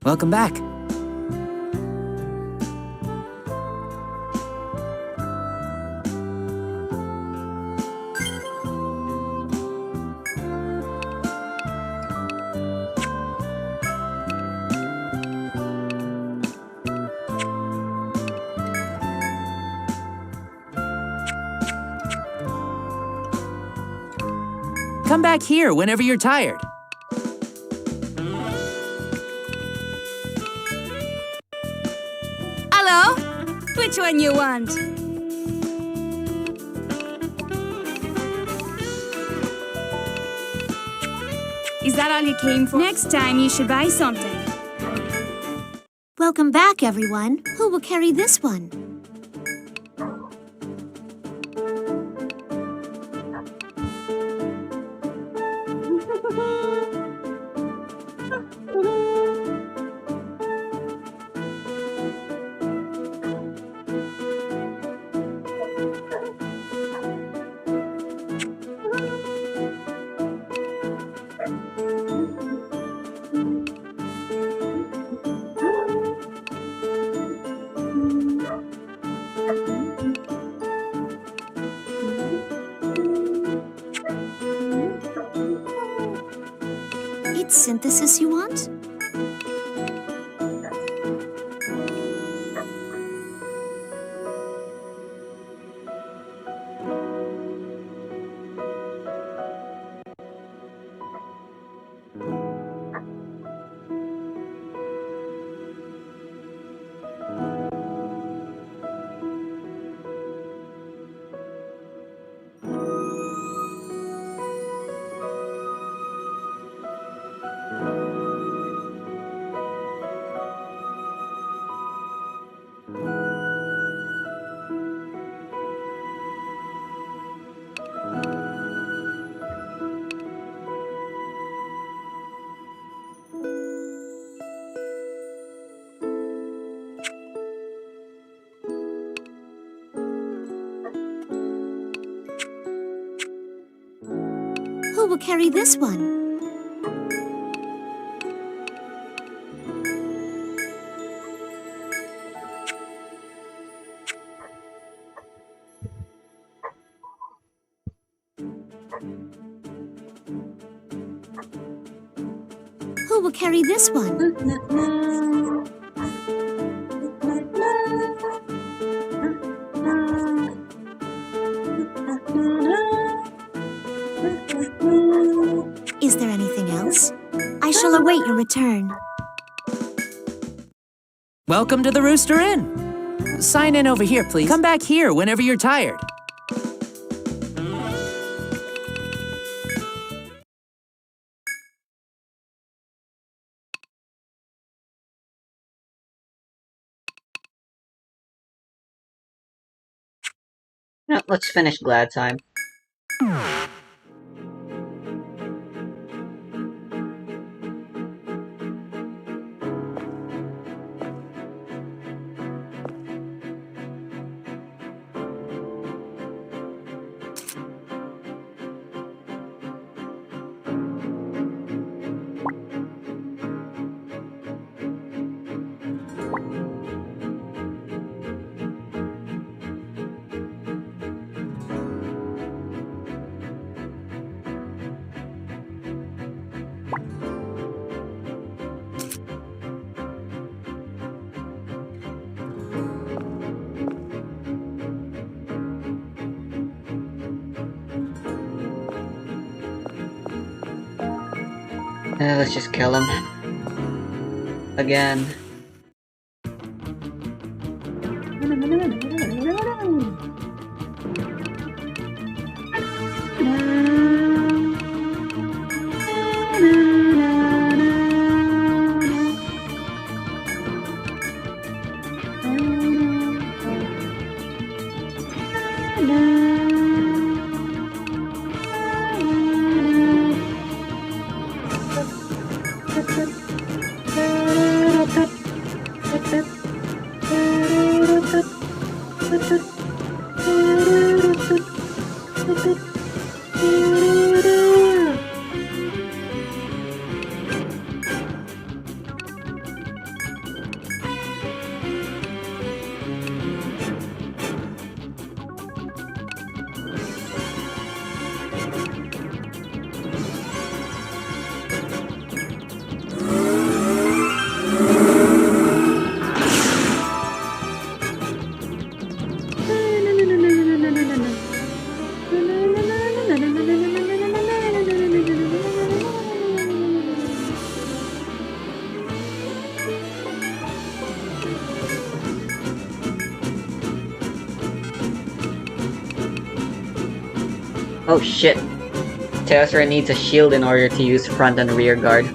Welcome back. Come back here whenever you're tired. Hello? Which one you want? Is that all you came for? Next time you should buy something. Welcome back, everyone. Who will carry this one? It's synthesis you want? Who will carry this one? Who will carry this one? Is there anything else? I shall await your return. Welcome to the Rooster Inn. Sign in over here, please. Come back here whenever you're tired. No, let's finish Glad Time. Let's just kill him. Again. Oh shit. Teosra needs a shield in order to use front and rear guard.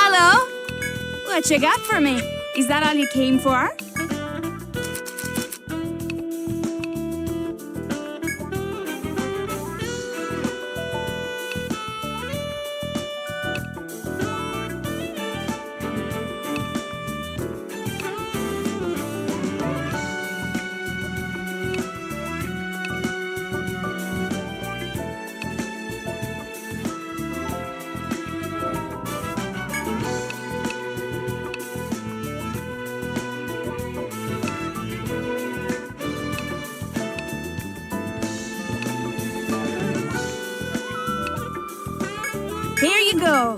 Hello? What you got for me? Is that all you came for? Here you go.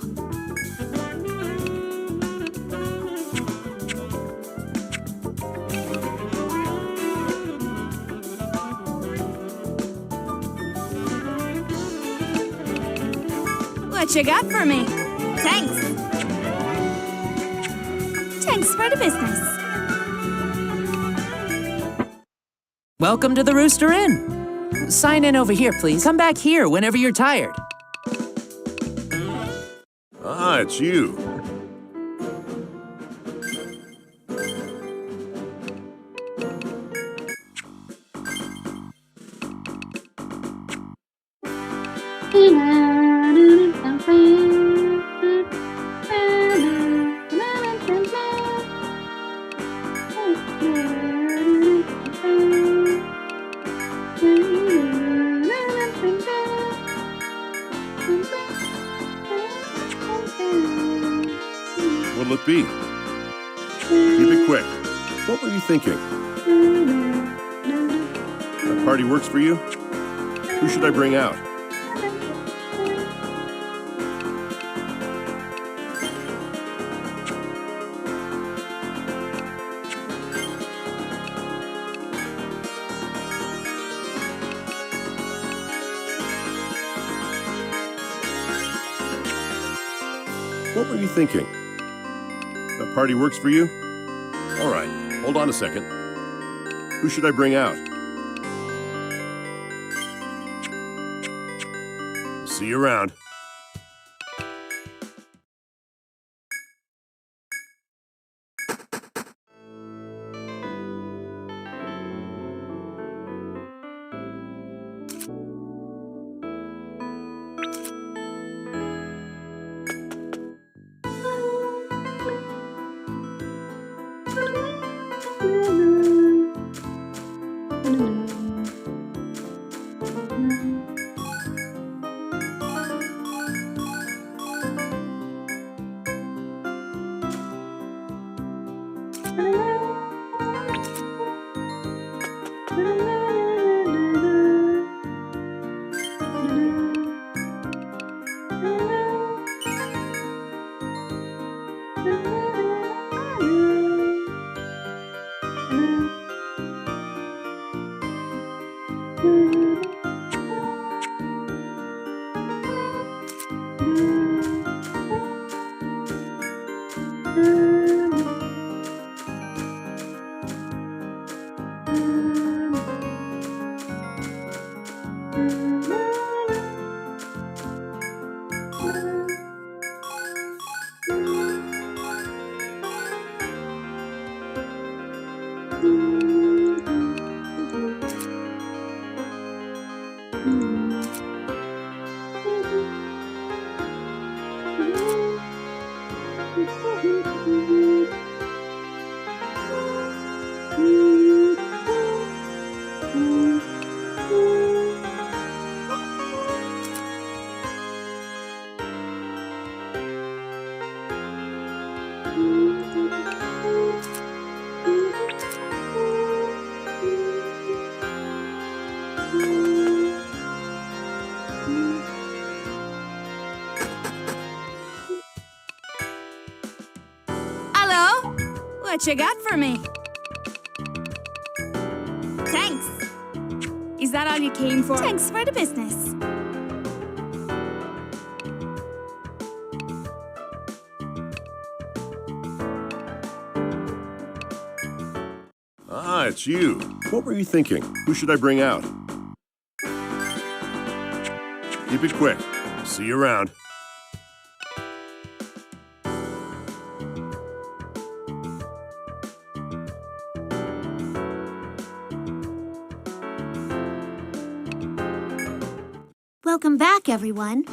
What you got for me? Thanks. Thanks for the business. Welcome to the Rooster Inn. Sign in over here, please. Come back here whenever you're tired. Ah, it's you. What'll it be? Keep it quick. What were you thinking? That party works for you? Who should I bring out? What were you thinking? That party works for you? All right, hold on a second. Who should I bring out? See you around. Hello? What you got for me? Thanks. Is that all you came for? Thanks for the business. Ah, it's you. What were you thinking? Who should I bring out? Keep it quick. See you around. Welcome back, everyone.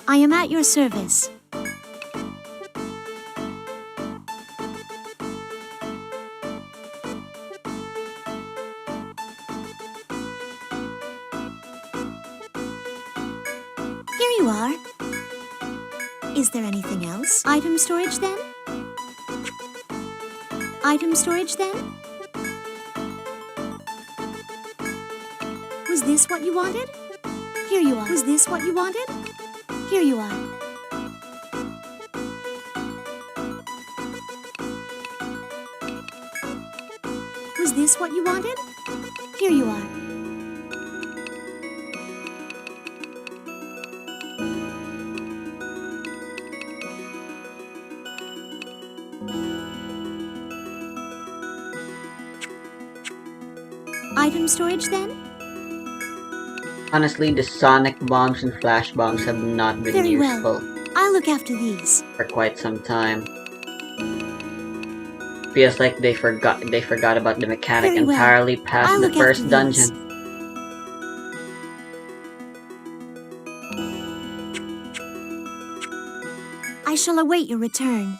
I am at your service. Here you are. Is there anything else? Item storage, then? Item storage, then? Was this what you wanted? Here you are. Was this what you wanted? Here you are. Was this what you wanted? Here you are. Item storage, then? Honestly, the sonic bombs and flash bombs have not been Very well. useful I'll look after these. for quite some time. Feels like they forgot about the mechanic Very well. entirely past I'll the look first after dungeon. these. I shall await your return.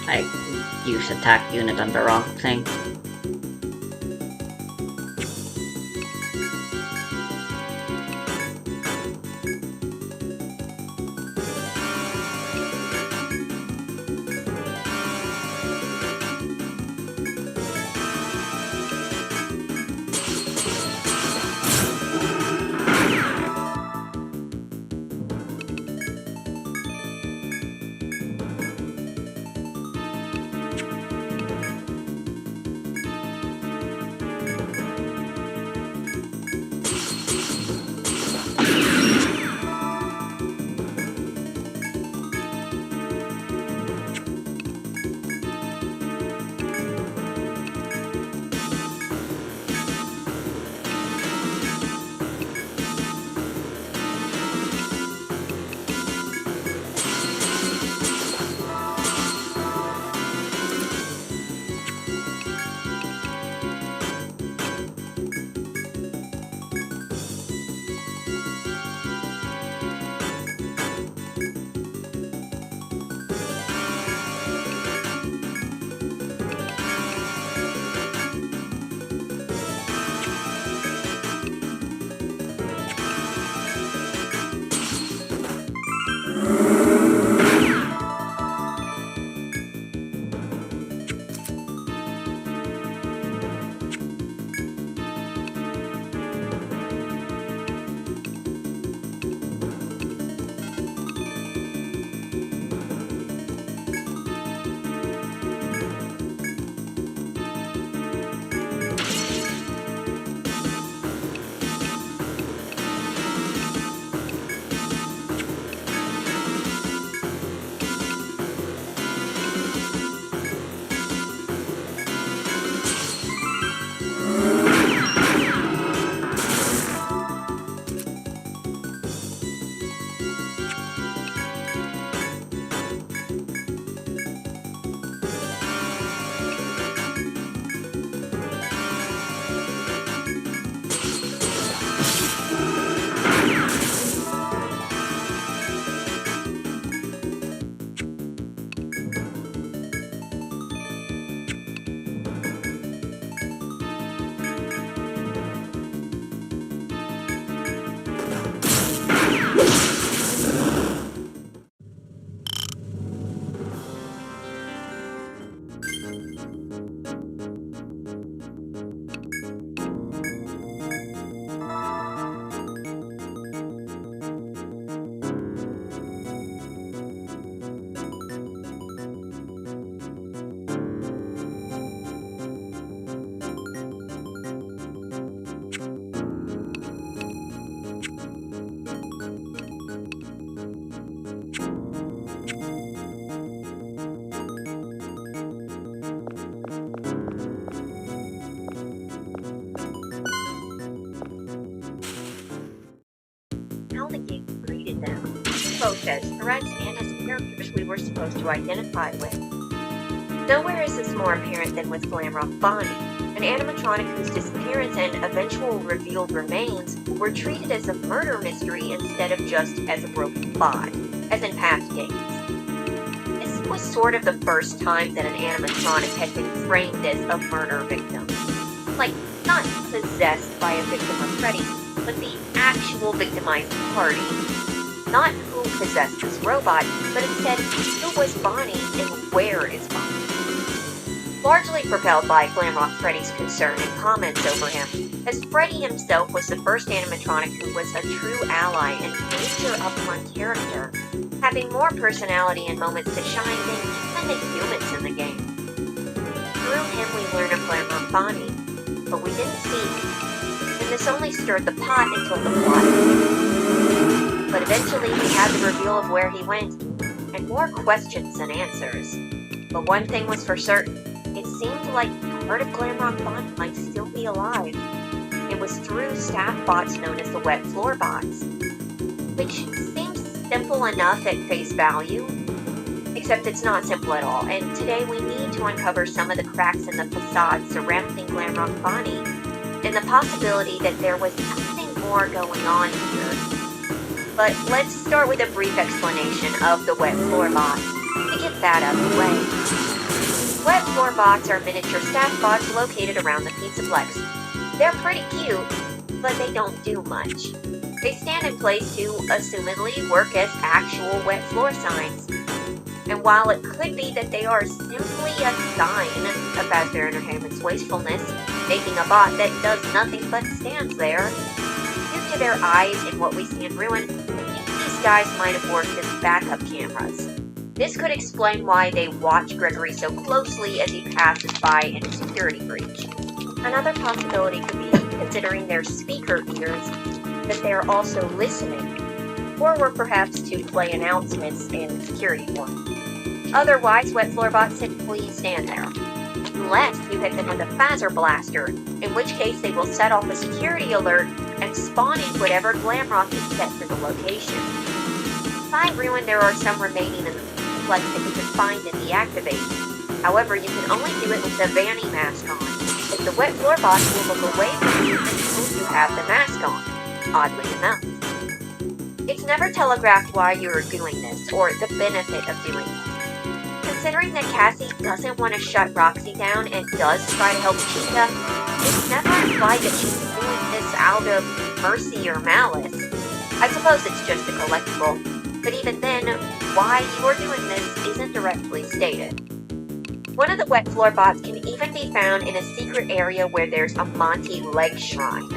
I use attack unit on the wrong thing. How the game greeted them, both as threats and as characters we were supposed to identify with. Nowhere is this more apparent than with Glamrock Bonnie, an animatronic whose disappearance and eventual revealed remains were treated as a murder mystery instead of just as a broken bot, as in past games. This was sort of the first time that an animatronic had been framed as a murder victim. Like, not possessed by a victim of Freddy's, but the actual victimized party. Not who possessed this robot, but instead who was Bonnie and where is Bonnie. Largely propelled by Glamrock Freddy's concern and comments over him, as Freddy himself was the first animatronic who was a true ally and major upfront character, having more personality and moments to shine than even the humans in the game. Through him we learn of Glamrock Bonnie, but we didn't see him, and this only stirred the pot until the plot thinned. But eventually we had the reveal of where he went, and more questions than answers. But one thing was for certain, it seemed like part of Glamrock Bonnie might still be alive. It was through staff bots known as the wet floor bots, which seems simple enough at face value, except it's not simple at all, and today we need to uncover some of the cracks in the facade surrounding Glamrock Bonnie, and the possibility that there was something more going on here. But let's start with a brief explanation of the wet floor bots, to get that out of the way. Wet floor bots are miniature staff bots located around the Pizzaplex. They're pretty cute, but they don't do much. They stand in place to, assumedly, work as actual wet floor signs. And while it could be that they are simply a sign of Fazbear Entertainment's wastefulness, making a bot that does nothing but stands there, due to their eyes and what we see in Ruin, these guys might have worked as backup cameras. This could explain why they watch Gregory so closely as he passes by in a security breach. Another possibility could be, considering their speaker ears, that they are also listening, or were perhaps to play announcements in security form. Otherwise, wet floor bots simply stand there. Unless you hit them with a phaser blaster, in which case they will set off a security alert and spawn in whatever Glamrock is set for the location. By Ruin, there are some remaining in the complex that you can find and deactivate. However, you can only do it with the Vanny mask on, as the wet floor bots will look away from you until you have the mask on, oddly enough. It's never telegraphed why you're doing this, or the benefit of doing it. Considering that Cassie doesn't want to shut Roxy down and does try to help Chica, it's never implied that she's doing this out of mercy or malice. I suppose it's just a collectible, but even then, why you're doing this isn't directly stated. One of the wet floor bots can even be found in a secret area where there's a Monty leg shrine.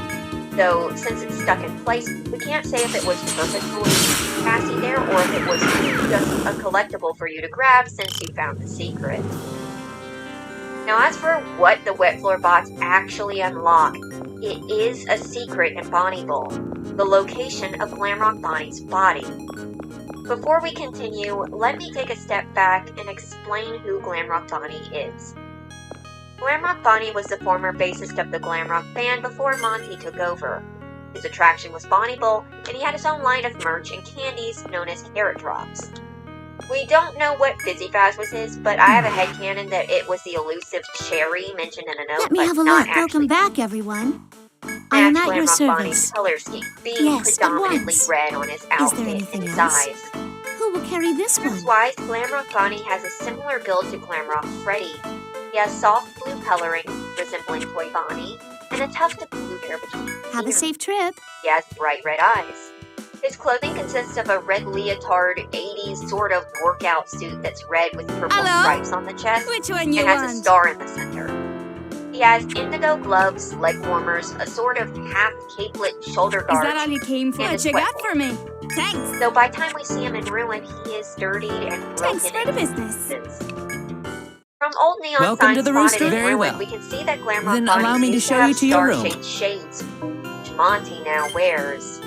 Though, since it's stuck in place, we can't say if it was purposefully Cassie there or if it was just a collectible for you to grab since you found the secret. Now, as for what the wet floor bots actually unlock, it is a secret in Bonnie Bowl, the location of Glamrock Bonnie's body. Before we continue, let me take a step back and explain who Glamrock Bonnie is. Glamrock Bonnie was the former bassist of the Glamrock band before Monty took over. His attraction was Bonnie Bowl, and he had his own line of merch and candies known as Carrot Drops. We don't know what Fizzy Faz was his, but I have a headcanon that it was the elusive cherry mentioned in a note, Let me but have a not look. Welcome actually back, everyone. I am matched at your Glamrock Bonnie's service. color scheme, being Yes, at predominantly once. red on his Is there outfit anything and else? size. Who will carry this one? Appearance-wise, Glamrock Bonnie has a similar build to Glamrock Freddy. He has soft blue coloring, resembling Toy Bonnie, and a tuft of blue hair between his Have a ears. safe trip. He has bright red eyes. His clothing consists of a red leotard, 80s sort of workout suit that's red with purple Hello? stripes on the chest Which one you and has a want? star in the center. He has indigo gloves, leg warmers, a sort of half capelet shoulder Is guard. that all you came for? and What a you got sweat for me? Thanks. Though by the time we see him in Ruin, he is dirtied and broken Thanks for the into business. pieces. From old neon Welcome signs to the spotted Rooster. in Very Ruin, well. we can see that Glamrock Then Bonnie allow me to used show have you to your room. star-shaped shades, which Monty now wears.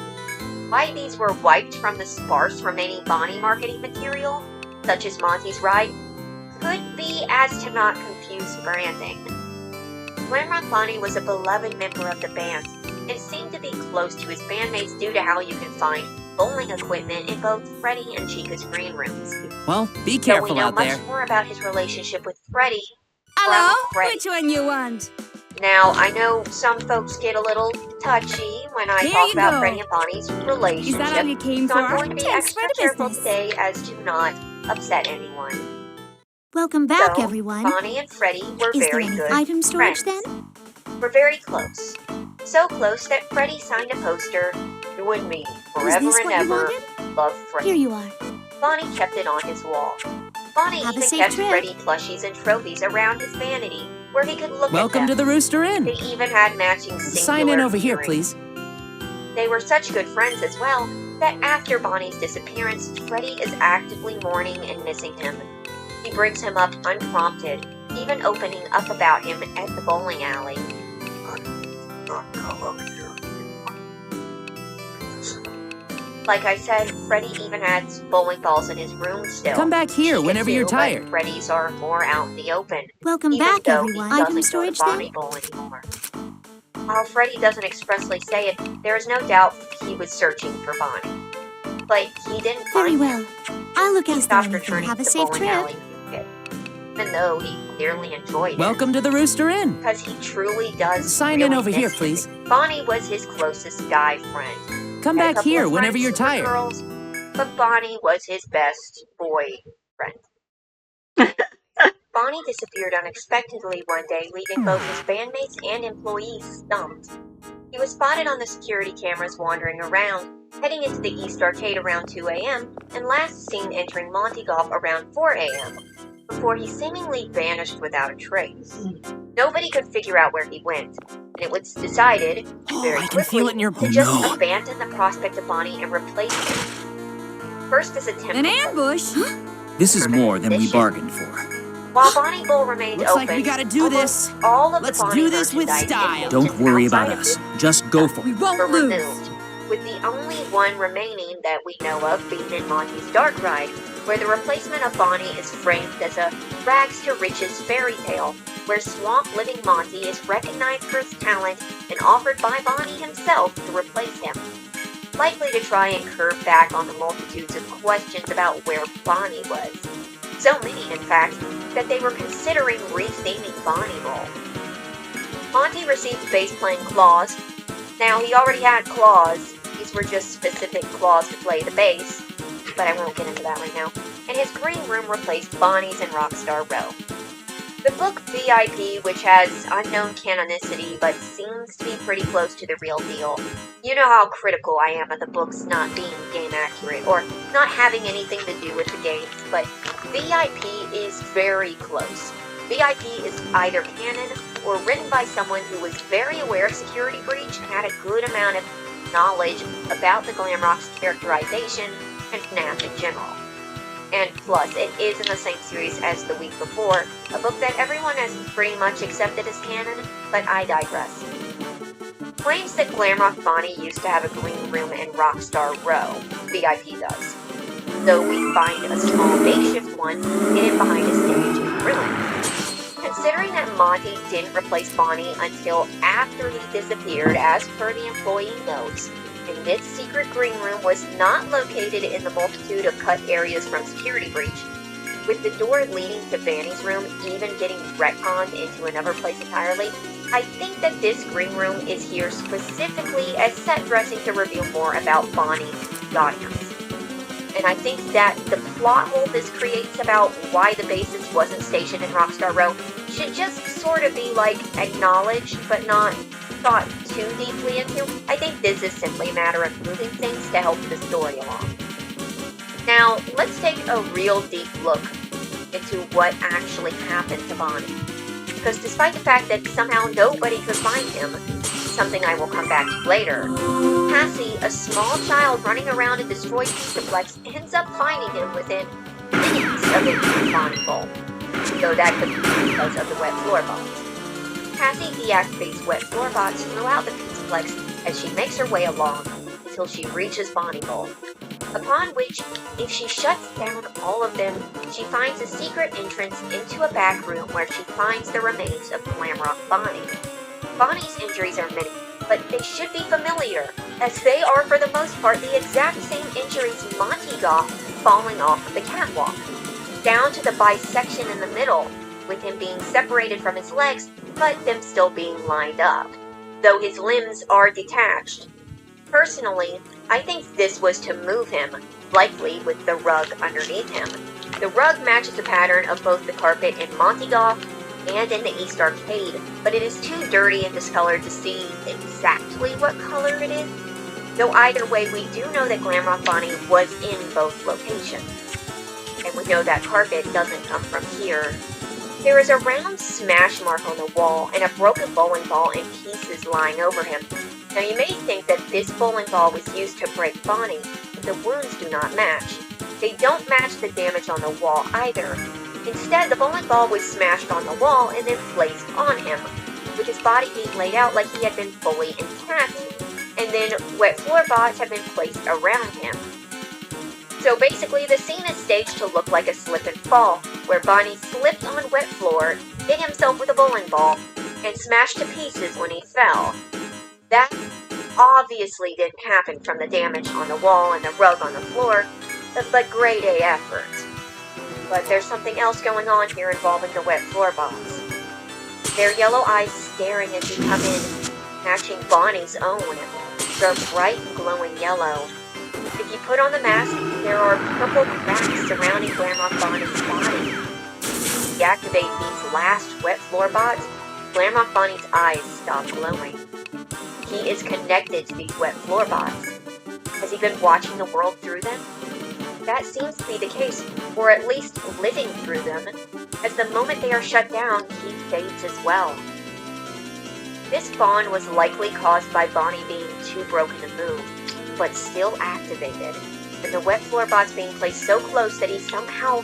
Why these were wiped from the sparse remaining Bonnie marketing material, such as Monty's ride, could be as to not confuse branding. Glamrock Bonnie was a beloved member of the band, and seemed to be close to his bandmates due to how you can find bowling equipment in both Freddy and Chica's green rooms. Well, be Though we careful know out much there. more about his relationship with Freddy. Hello? Freddy. Which one you want? Now, I know some folks get a little touchy when I Here talk you about go. Freddy and Bonnie's Is that all relationship, you came so for? I'm going to be Thanks for extra the careful business. today as to not upset anyone. Welcome back, So, everyone. Bonnie and Freddy were Is there very any good item storage friends. then? We're very close. So close that Freddy signed a poster, "You and me, Was forever this and what you ever, wanted? love Here Freddy." you are. Bonnie kept it on his wall. Bonnie Have a even safe kept trip. Freddy plushies and trophies around his vanity, where he could look Welcome at to them. the Rooster Inn. They even had matching Sign in singular over here, earrings. please. They were such good friends as well that after Bonnie's disappearance, Freddy is actively mourning and missing him. He brings him up unprompted, even opening up about him at the bowling alley. Like I said, Freddy even has bowling balls in his room still. Come back here Chica whenever you're too, but tired. Freddy's are more out in the open. Welcome Even back, though everyone. he Item doesn't storage go to then? Bonnie Bowl anymore. While Freddy doesn't expressly say it, there is no doubt he was searching for Bonnie. But he didn't Very find well. I'll look He after stopped anything. returning Have a to safe bowling trip. alley kit, even though he clearly enjoyed Welcome to the Rooster it. Inn. Because he truly does Sign really in over here, miss him. please. Bonnie was his closest guy friend. Come Had a back couple here of whenever friends you're who were tired. Girls, but Bonnie was his best boy friend. Bonnie disappeared unexpectedly one day, leaving both his bandmates and employees stumped. He was spotted on the security cameras wandering around, heading into the East Arcade around 2 a.m., and last seen entering Monty Golf around 4 a.m., before he seemingly vanished without a trace. Nobody could figure out where he went, and it was decided, very I can feel quickly, it in your to just no. abandon the prospect of Bonnie and replace him. First as a An temporary ambush? This is more than we position. bargained for. While Bonnie Bowl remained Looks open, like we gotta do almost this. all of Let's the Bonnie do this with merchandise style. and Don't pictures worry outside about of us. this Just go for We it. won't were lose. removed, with the only one remaining that we know of being in Monty's Dark Ride, where the replacement of Bonnie is framed as a rags to riches fairy tale, where swamp-living Monty is recognized for his talent and offered by Bonnie himself to replace him, likely to try and curb back on the multitudes of questions about where Bonnie was. So many, in fact, that they were considering retheming Bonnie Bowl. Monty received bass-playing claws. Now, he already had claws. These were just specific claws to play the bass, but I won't get into that right now. And his green room replaced Bonnie's in Rockstar Row. The book VIP, which has unknown canonicity but seems to be pretty close to the real deal. You know how critical I am of the books not being game accurate or not having anything to do with the games, but VIP is very close. VIP is either canon or written by someone who was very aware of Security Breach and had a good amount of knowledge about the Glamrock's characterization and FNAF in general. And plus, it is in the same series as The Week Before, a book that everyone has pretty much accepted as canon, but I digress. Claims that Glamrock Bonnie used to have a green room in Rockstar Row, VIP does. Though we find a small makeshift one hidden behind a stage in the ruin. Considering that Monty didn't replace Bonnie until after he disappeared, as per the employee notes, and this secret green room was not located in the multitude of cut areas from Security Breach, with the door leading to Vanny's room even getting retconned into another place entirely, I think that this green room is here specifically as set dressing to reveal more about Bonnie's audience. And I think that the plot hole this creates about why the bassist wasn't stationed in Rockstar Row should just sort of be like acknowledged but not thought too deeply into. I think this is simply a matter of moving things to help the story along. Now, let's take a real deep look into what actually happened to Bonnie. Because despite the fact that somehow nobody could find him, something I will come back to later, Cassie, a small child running around a destroyed Pizza-plex, ends up finding him within minutes of entering Bonnie Bowl. Though that could be because of the wet floor bots. Cassie deactivates wet floor bots throughout the Pizza-plex as she makes her way along until she reaches Bonnie Bowl. Upon which, if she shuts down all of them, she finds a secret entrance into a back room where she finds the remains of Glamrock Bonnie. Bonnie's injuries are many, but they should be familiar, as they are for the most part the exact same injuries Monty got falling off of the catwalk, down to the bisection in the middle, with him being separated from his legs, but them still being lined up, though his limbs are detached. Personally, I think this was to move him, likely with the rug underneath him. The rug matches the pattern of both the carpet in Monty Golf and in the East Arcade, but it is too dirty and discolored to see exactly what color it is. Though either way, we do know that Glamrock Bonnie was in both locations. And we know that carpet doesn't come from here. There is a round smash mark on the wall and a broken bowling ball in pieces lying over him. Now you may think that this bowling ball was used to break Bonnie, but the wounds do not match. They don't match the damage on the wall either. Instead, the bowling ball was smashed on the wall and then placed on him, with his body being laid out like he had been fully intact, and then wet floor bots have been placed around him. So basically, the scene is staged to look like a slip and fall, where Bonnie slipped on wet floor, hit himself with a bowling ball, and smashed to pieces when he fell. That obviously didn't happen from the damage on the wall and the rug on the floor, but grade A effort. But there's something else going on here involving the wet floor bots. Their yellow eyes staring as you come in, matching Bonnie's own. They're bright and glowing yellow. If you put on the mask, there are purple cracks surrounding Glamrock Bonnie's body. deactivate these last wet floor bots, Glamrock Bonnie's eyes stop glowing. He is connected to these wet floor bots. Has he been watching the world through them? That seems to be the case, or at least living through them, as the moment they are shut down, he fades as well. This bond was likely caused by Bonnie being too broken to move, but still activated, and the wet floor bots being placed so close that he somehow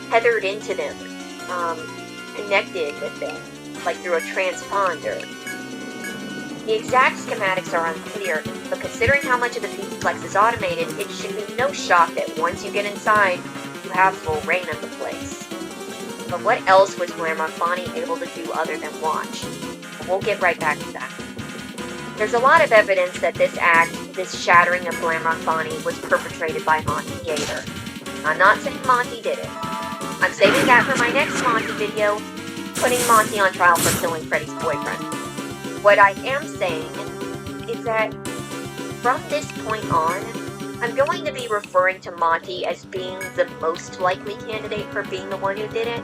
tethered into them, connected with them, like through a transponder. The exact schematics are unclear, but considering how much of the Pizzaplex is automated, it should be no shock that once you get inside, you have full reign of the place. But what else was Glamrock Bonnie able to do other than watch? We'll get right back to that. There's a lot of evidence that this act, this shattering of Glamrock Bonnie, was perpetrated by Monty Gator. I'm not saying Monty did it. I'm saving that for my next Monty video, putting Monty on trial for killing Freddy's boyfriend. What I am saying is that from this point on, I'm going to be referring to Monty as being the most likely candidate for being the one who did it.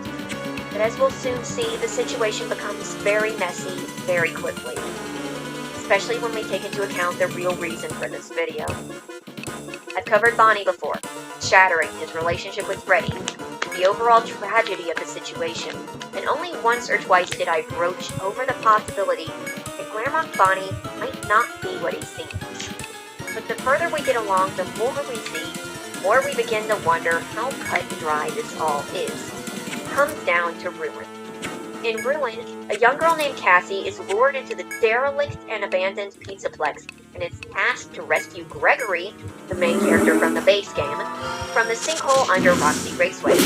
But as we'll soon see, the situation becomes very messy very quickly, especially when we take into account the real reason for this video. I've covered Bonnie before, shattering his relationship with Freddy, the overall tragedy of the situation, and only once or twice did I broach over the possibility that Glamrock Bonnie might not be what he seems. But the further we get along, the more we see, the more we begin to wonder how cut and dry this all is. It comes down to Ruin. In Ruin, a young girl named Cassie is lured into the derelict and abandoned Pizzaplex and is tasked to rescue Gregory, the main character from the base game, from the sinkhole under Roxy Raceway.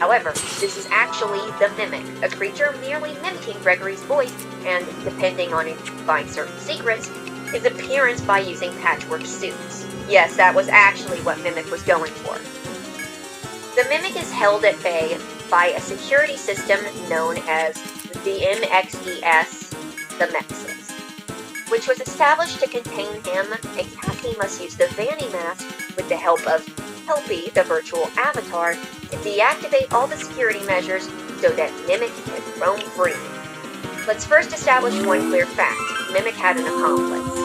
However, this is actually the Mimic, a creature merely mimicking Gregory's voice and, depending on if you find certain secrets, his appearance by using patchwork suits. Yes, that was actually what Mimic was going for. The Mimic is held at bay by a security system known as the MXES, the Mexes, which was established to contain him, and Cassie must use the Vanny mask with the help of Helpy, the virtual avatar, to deactivate all the security measures so that Mimic can roam free. Let's first establish one clear fact. Mimic had an accomplice.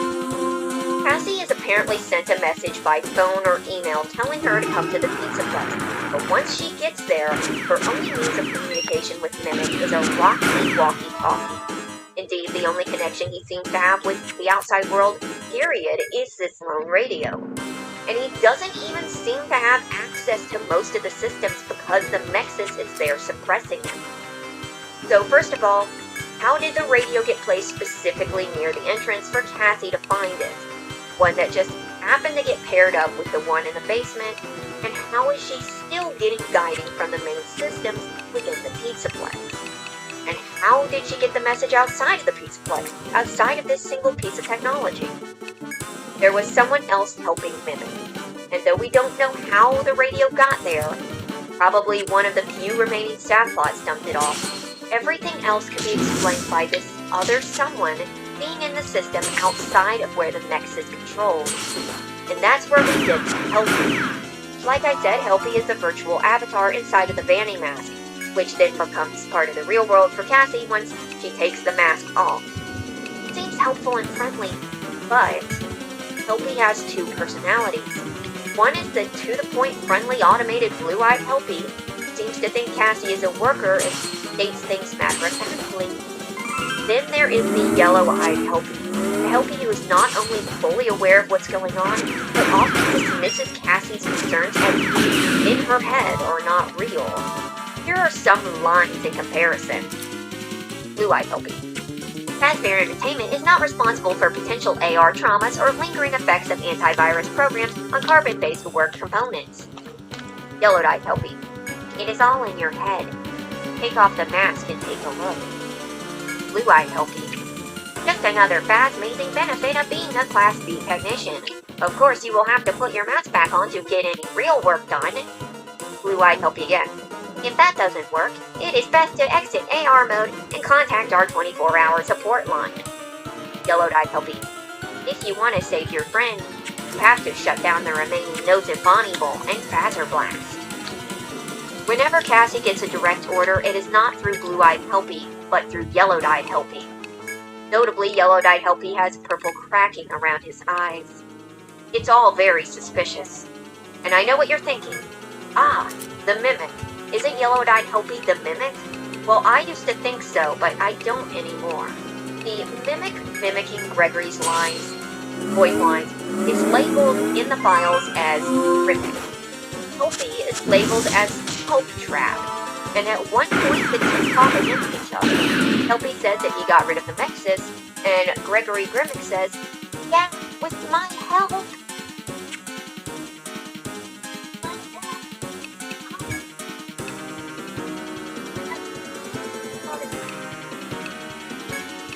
Cassie is apparently sent a message by phone or email telling her to come to the Pizzaplex, but once she gets there, her only means of communication with Mimic is a rocky walkie-talkie. Indeed, the only connection he seems to have with the outside world, period, is this lone radio. And he doesn't even seem to have access to most of the systems because the Mexis is there suppressing him. So first of all, how did the radio get placed specifically near the entrance for Cassie to find it? One that just happened to get paired up with the one in the basement, and how is she still getting guiding from the main systems within the Pizzaplex? And how did she get the message outside of the Pizzaplex, outside of this single piece of technology? There was someone else helping Mimic, and though we don't know how the radio got there, probably one of the few remaining staff bots dumped it off, everything else can be explained by this other someone being in the system outside of where the Mex is controlled. And that's where we get Helpy. Like I said, Helpy is the virtual avatar inside of the Vanny mask, which then becomes part of the real world for Cassie once she takes the mask off. It seems helpful and friendly, but Helpy has two personalities. One is the to-the-point friendly automated blue-eyed Helpy, who seems to think Cassie is a worker and states things matter-of-factly. Then there is the yellow-eyed Helpy, the Helpy who is not only fully aware of what's going on, but often dismisses Cassie's concerns as in her head or not real. Here are some lines in comparison. Blue-eyed Helpy. Fazbear Entertainment is not responsible for potential AR traumas or lingering effects of antivirus programs on carbon-based work components. Yellow-eyed Helpy. It is all in your head. Take off the mask and take a look. Blue-eyed Helpy. Just another fast-amazing benefit of being a Class B technician. Of course, you will have to put your mask back on to get any real work done. Blue-eyed Helpy again. If that doesn't work, it is best to exit AR mode and contact our 24-hour support line. Yellow-eyed Helpy. If you want to save your friend, you have to shut down the remaining nodes in Bonnie Bowl and Phaser Blast. Whenever Cassie gets a direct order, it is not through Blue-Eyed Helpy, but through Yellow-Eyed Helpy. Notably, Yellow-Eyed Helpy has purple cracking around his eyes. It's all very suspicious. And I know what you're thinking. Ah, the Mimic. Isn't Yellow-Eyed Helpy the Mimic? Well, I used to think so, but I don't anymore. The Mimic mimicking Gregory's voice lines, is labeled in the files as Mimic. Helpy is labeled as Help Trap, and at one point the two talk against each other. Helpy says that he got rid of the Mexis, and Gregory Grimmick says, "Yeah, with my help."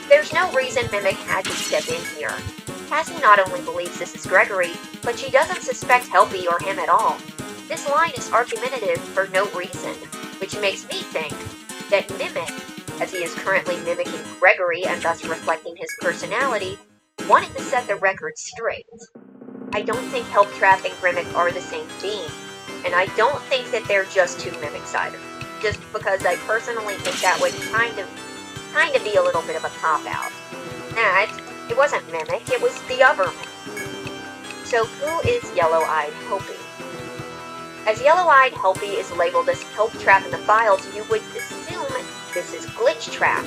There's no reason Mimic had to step in here. Cassie not only believes this is Gregory, but she doesn't suspect Helpy or him at all. This line is argumentative for no reason, which makes me think that Mimic, as he is currently mimicking Gregory and thus reflecting his personality, wanted to set the record straight. I don't think Help Trap and Grimmick are the same being, and I don't think that they're just two mimics either, just because I personally think that would kind of be a little bit of a cop-out. Nah, it wasn't Mimic, it was the other Mimic. So who is Yellow-Eyed Helpy? As Yellow-Eyed Helpy is labeled as Help Trap in the files, you would assume this is Glitch Trap.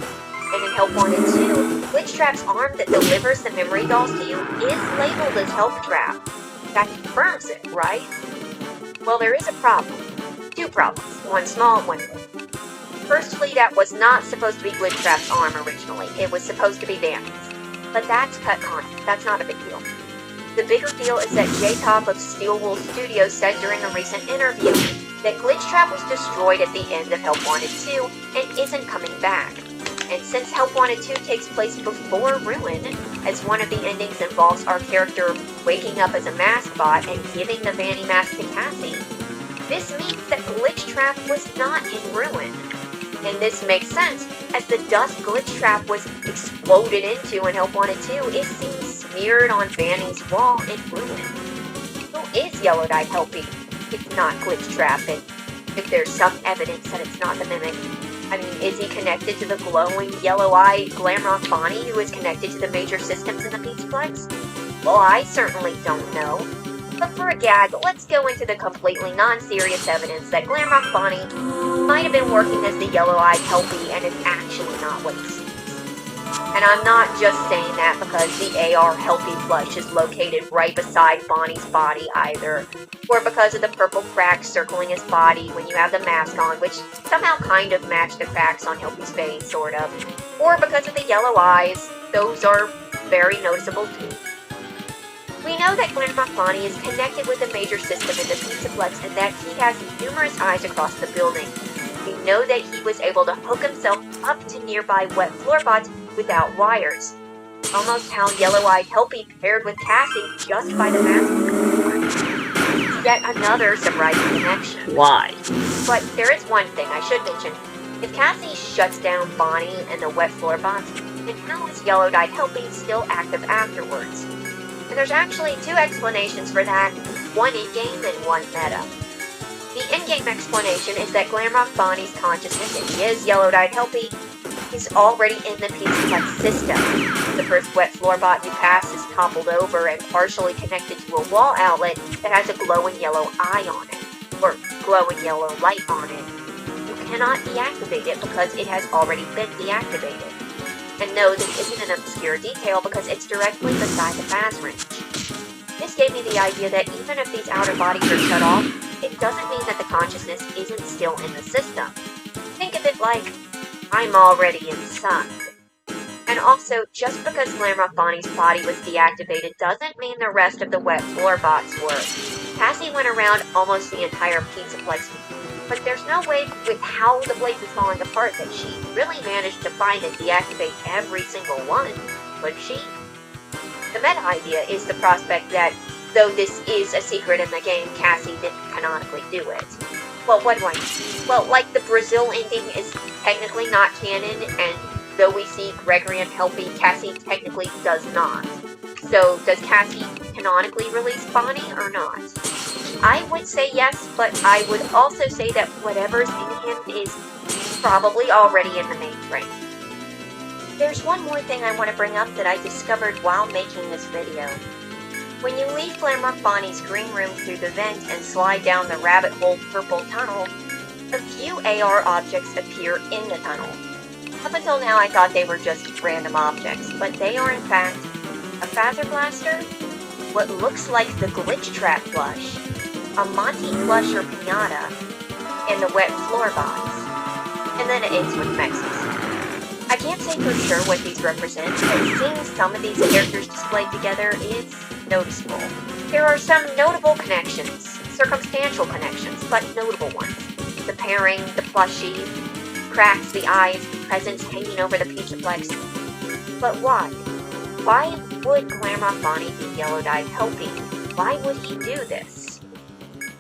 And in Help Wanted 2, Glitch Trap's arm that delivers the memory dolls to you is labeled as Help Trap. That confirms it, right? Well, there is a problem. Two problems. One small, one big. Firstly, that was not supposed to be Glitch Trap's arm originally. It was supposed to be Vanny's. But that's cut content. That's not a big deal. The bigger deal is that J-Top of Steel Wool Studios said during a recent interview that Glitch Trap was destroyed at the end of Help Wanted 2 and isn't coming back. And since Help Wanted 2 takes place before Ruin, as one of the endings involves our character waking up as a mask bot and giving the Vanny mask to Cassie, this means that Glitch Trap was not in Ruin. And this makes sense, as the dust Glitch Trap was exploded into in Help Wanted 2 is seen smeared on Vanny's wall in Ruin. Who is Yellow-Eyed Helpy? It's not Glitch Trap, and if there's some evidence that it's not the Mimic, I mean, is he connected to the glowing yellow-eyed Glamrock Bonnie who is connected to the major systems in the Pizzaplex? Well, I certainly don't know. But for a gag, let's go into the completely non-serious evidence that Glamrock Bonnie might have been working as the Yellow-Eyed Helpy and is actually not what he seems. And I'm not just saying that because the AR Helpy plush is located right beside Bonnie's body either, or because of the purple cracks circling his body when you have the mask on, which somehow kind of match the cracks on Helpy's face, sort of, or because of the yellow eyes. Those are very noticeable too. We know that Glamrock Bonnie is connected with a major system in the Pizzaplex and that he has numerous eyes across the building. We know that he was able to hook himself up to nearby wet floorbots without wires. Almost how Yellow-Eyed Helpy paired with Cassie just by the mask. Yet another surprising connection. Why? But there is one thing I should mention. If Cassie shuts down Bonnie and the wet floorbots, then how is Yellow-Eyed Helpy still active afterwards? And there's actually two explanations for that, one in-game and one meta. The in-game explanation is that Glamrock Bonnie's consciousness, if he is Yellow-Eyed Helpy, he's already in the Pizzaplex system. The first wet floor-bot you pass is toppled over and partially connected to a wall outlet that has a glowing yellow eye on it, or glowing yellow light on it. You cannot deactivate it because it has already been deactivated. And no, this isn't an obscure detail because it's directly beside the fast range. This gave me the idea that even if these outer bodies are shut off, it doesn't mean that the consciousness isn't still in the system. Think of it like, I'm already inside. And also, just because Glamrock Bonnie's body was deactivated doesn't mean the rest of the wet floor bots were. Cassie went around almost the entire Pizzaplex, but there's no way with how the place is falling apart that she really managed to find and deactivate every single one, would she? The meta idea is the prospect that, though this is a secret in the game, Cassie didn't canonically do it. Well, what do I mean? Well, like the Brazil ending is technically not canon, and though we see Gregory and Helpy, Cassie technically does not. So, does Cassie canonically release Bonnie or not? I would say yes, but I would also say that whatever's in him is probably already in the mainframe. There's one more thing I want to bring up that I discovered while making this video. When you leave Glamrock Bonnie's green room through the vent and slide down the rabbit hole purple tunnel, a few AR objects appear in the tunnel. Up until now I thought they were just random objects, but they are in fact a Phaser Blaster, what looks like the Glitch Trap plush, a Monty plush or pinata, and the wet floor box. And then it ends with Mexes. I can't say for sure what these represent, but seeing some of these characters displayed together is noticeable. There are some notable connections, circumstantial connections, but notable ones. The pairing, the plushie, cracks, the eyes, the presence hanging over the Pizzaplex. But why? Why would Glamrock Bonnie be yellow-dyed helping? Why would he do this?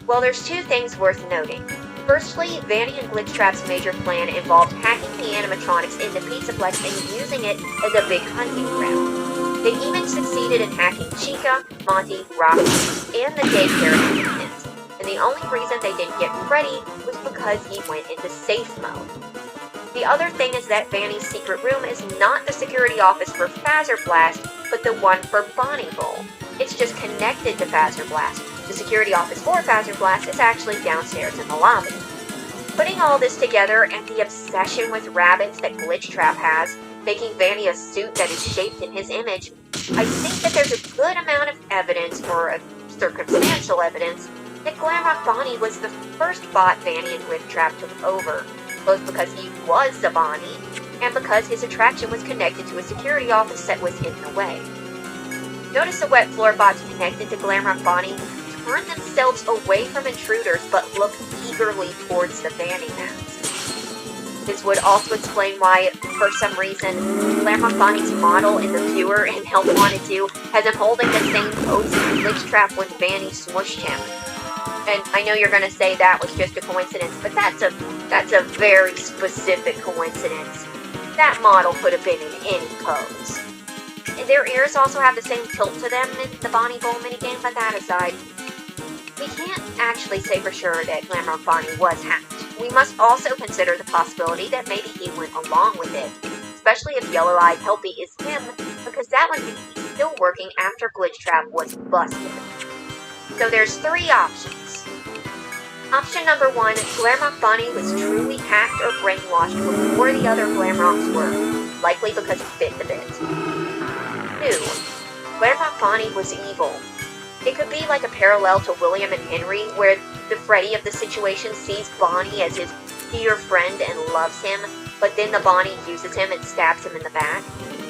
Well, there's two things worth noting. Firstly, Vanny and Glitchtrap's major plan involved hacking the animatronics into Pizzaplex and using it as a big hunting ground. They even succeeded in hacking Chica, Monty, Rocky, and the daycare attendant. And the only reason they didn't get Freddy was because he went into safe mode. The other thing is that Vanny's secret room is not the security office for Phaser Blast, but the one for Bonnie Bowl. It's just connected to Phaser Blast. The security office for Phaser Blast is actually downstairs in the lobby. Putting all this together and the obsession with rabbits that Glitchtrap has, making Vanny a suit that is shaped in his image, I think that there's a good amount of evidence, or circumstantial evidence, that Glamrock Bonnie was the first bot Vanny and Glitchtrap took over, both because he was a Bonnie, and because his attraction was connected to a security office that was hidden away. Notice the wet floor bots connected to Glamrock Bonnie turn themselves away from intruders but look eagerly towards the Vanny mask. This would also explain why, for some reason, Glamrock Bonnie's model in the viewer in Help Wanted 2 has him holding the same pose as Glitchtrap when Vanny smushed him. And I know you're gonna say that was just a coincidence, but that's a very specific coincidence. That model could have been in any pose. And their ears also have the same tilt to them in the Bonnie Bowl minigame, but that aside, we can't actually say for sure that Glamrock Bonnie was hacked. We must also consider the possibility that maybe he went along with it, especially if Yellow-Eyed Helpy is him, because that would mean he's still working after Glitchtrap was busted. So there's three options. Option number one, Glamrock Bonnie was truly hacked or brainwashed before the other Glamrocks were, likely because he fit the bit. 2. Glamrock Bonnie was evil. It could be like a parallel to William and Henry, where the Freddy of the situation sees Bonnie as his dear friend and loves him, but then the Bonnie uses him and stabs him in the back.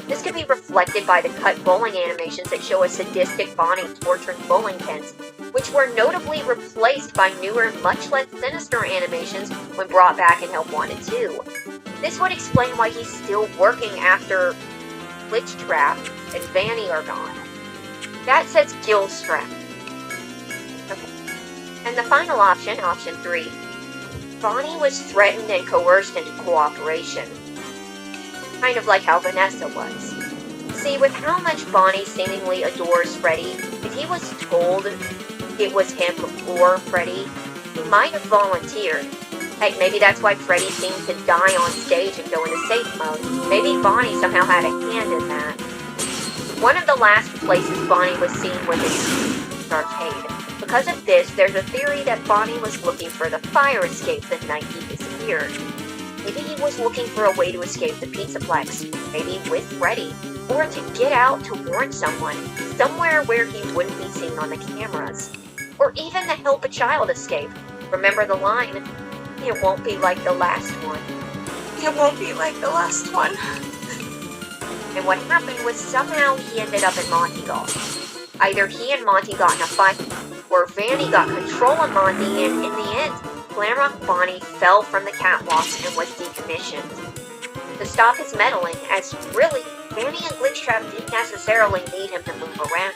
This could be reflected by the cut bowling animations that show a sadistic Bonnie torturing bowling pins, which were notably replaced by newer, much less sinister animations when brought back in Help Wanted 2. This would explain why he's still working after Glitchtrap and Vanny are gone. That says Gilstrap. Okay. And the final option, option 3. Bonnie was threatened and coerced into cooperation. Kind of like how Vanessa was. See, with how much Bonnie seemingly adores Freddy, if he was told it was him or Freddy, he might have volunteered. Heck, maybe that's why Freddy seemed to die on stage and go into safe mode. Maybe Bonnie somehow had a hand in that. One of the last places Bonnie was seen was in arcade. Because of this, there's a theory that Bonnie was looking for the fire escape the night he disappeared. Maybe he was looking for a way to escape the Pizzaplex, maybe with Freddy, or to get out to warn someone, somewhere where he wouldn't be seen on the cameras. Or even to help a child escape. Remember the line, "It won't be like the last one." It won't be like the last one. And what happened was somehow he ended up in Monty Golf. Either he and Monty got in a fight, or Vanny got control of Monty, and in the end, Glamrock Bonnie fell from the catwalks and was decommissioned. To stop his meddling, as really, Vanny and Glitchtrap didn't necessarily need him to move around.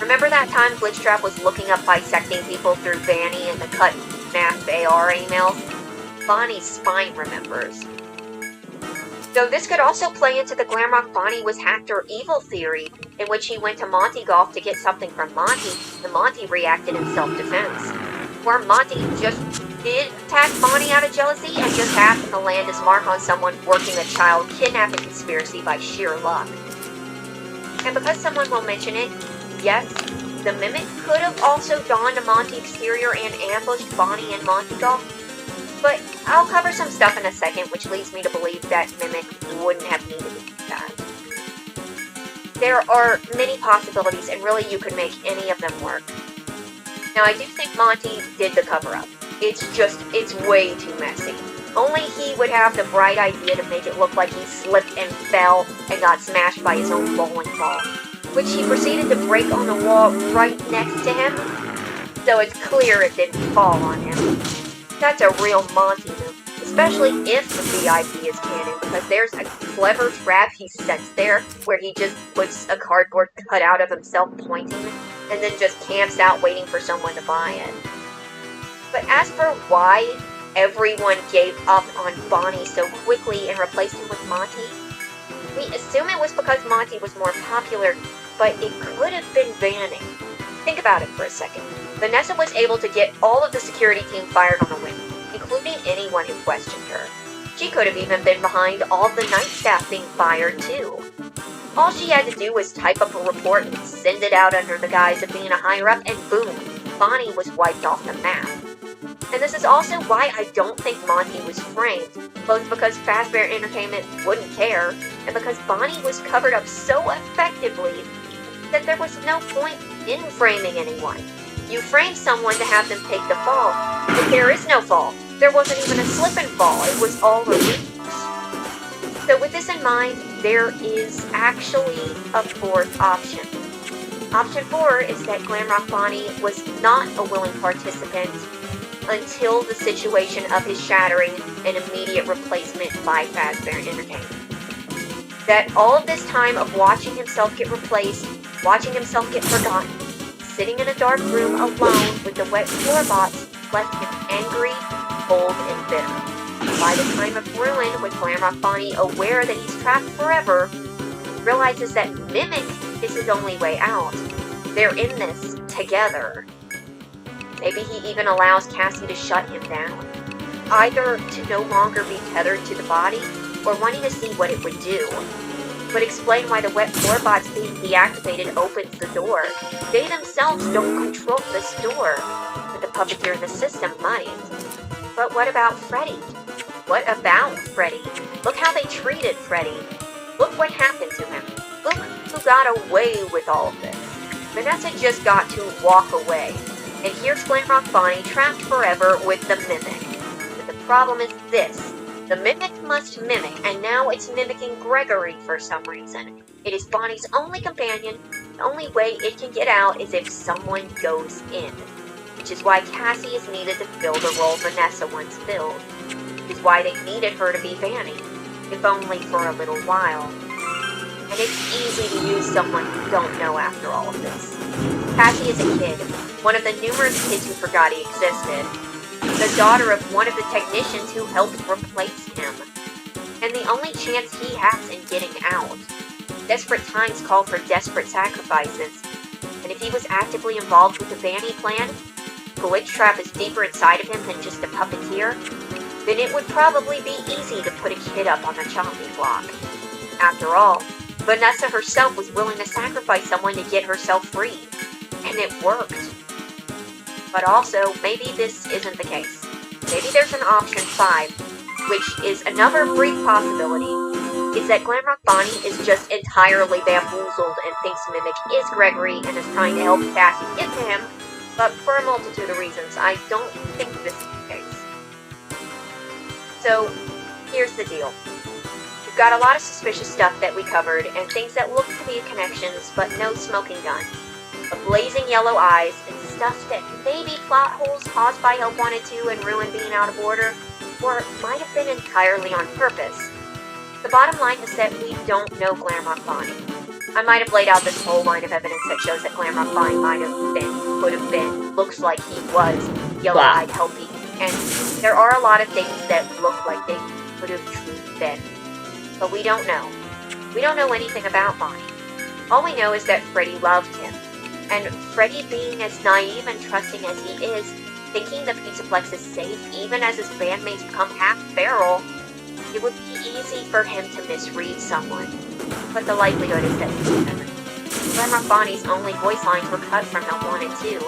Remember that time Glitchtrap was looking up bisecting people through Vanny and the cut math AR emails? Bonnie's spine remembers. Though this could also play into the Glamrock Bonnie was hacked or evil theory, in which he went to Monty Golf to get something from Monty, and Monty reacted in self-defense. Or Monty just did attack Bonnie out of jealousy and just happened to land his mark on someone working a child kidnapping conspiracy by sheer luck. And because someone will mention it, yes, the Mimic could have also donned a Monty exterior and ambushed Bonnie and Monty Golf. But I'll cover some stuff in a second, which leads me to believe that Mimic wouldn't have needed to do that. There are many possibilities, and really you could make any of them work. Now, I do think Monty did the cover-up. It's way too messy. Only he would have the bright idea to make it look like he slipped and fell and got smashed by his own bowling ball, which he proceeded to break on the wall right next to him, so it's clear it didn't fall on him. That's a real Monty move, especially if the VIP is canon, because there's a clever trap he sets there where he just puts a cardboard cutout of himself pointing and then just camps out waiting for someone to buy it. But as for why everyone gave up on Bonnie so quickly and replaced him with Monty, we assume it was because Monty was more popular, but it could have been Vanning. Think about it for a second. Vanessa was able to get all of the security team fired on a whim, including anyone who questioned her. She could have even been behind all of the night staff being fired too. All she had to do was type up a report and send it out under the guise of being a higher-up, and boom, Bonnie was wiped off the map. And this is also why I don't think Monty was framed, both because Fazbear Entertainment wouldn't care, and because Bonnie was covered up so effectively that there was no point in framing anyone. You frame someone to have them take the fall, but there is no fall. There wasn't even a slip and fall, it was all a ruse. So with this in mind, there is actually a fourth option. Option 4 is that Glamrock Bonnie was not a willing participant until the situation of his shattering and immediate replacement by Fazbear Entertainment. That all of this time of watching himself get replaced, watching himself get forgotten, sitting in a dark room alone with the wet floorbots left him angry, cold, and bitter. By the time of ruin, with Glamrock Bonnie aware that he's trapped forever, realizes that Mimic is his only way out. They're in this together. Maybe he even allows Cassie to shut him down, either to no longer be tethered to the body, or wanting to see what it would do. But explain why the wet floorbots being deactivated opens the door. They themselves don't control this door, but the puppeteer in the system might. But what about Freddy? What about Freddy? Look how they treated Freddy. Look what happened to him. Look who got away with all of this. Vanessa just got to walk away. And here's Glamrock Bonnie trapped forever with the Mimic. But the problem is this. The Mimic must mimic, and now it's mimicking Gregory for some reason. It is Bonnie's only companion. The only way it can get out is if someone goes in. Which is why Cassie is needed to fill the role Vanessa once filled. Which is why they needed her to be Vanning, if only for a little while. And it's easy to use someone you don't know after all of this. Cassie is a kid, one of the numerous kids who forgot he existed. The daughter of one of the technicians who helped replace him. And the only chance he has in getting out. Desperate times call for desperate sacrifices. And if he was actively involved with the Vanny plan, the witch trap is deeper inside of him than just a puppeteer, then it would probably be easy to put a kid up on the chopping block. After all, Vanessa herself was willing to sacrifice someone to get herself free. And it worked. But also, maybe this isn't the case. Maybe there's an option 5, which is another brief possibility, is that Glamrock Bonnie is just entirely bamboozled and thinks Mimic is Gregory and is trying to help Cassie get to him, but for a multitude of reasons, I don't think this is the case. So, here's the deal. We've got a lot of suspicious stuff that we covered, and things that look to be connections, but no smoking gun. Blazing yellow eyes, and stuff that may be plot holes caused by Help Wanted 2 and Ruin being out of order, or might have been entirely on purpose. The bottom line is that we don't know Glamrock Bonnie. I might have laid out this whole line of evidence that shows that Glamrock Bonnie might have been, could have been, looks like he was yellow-eyed Helpy, and there are a lot of things that look like they could have truly been. But we don't know. We don't know anything about Bonnie. All we know is that Freddy loved him. And Freddy, being as naive and trusting as he is, thinking the Pizzaplex is safe even as his bandmates become half feral, it would be easy for him to misread someone. But the likelihood is that he would never. Glamrock Bonnie's only voice lines were cut from Help 1 and 2.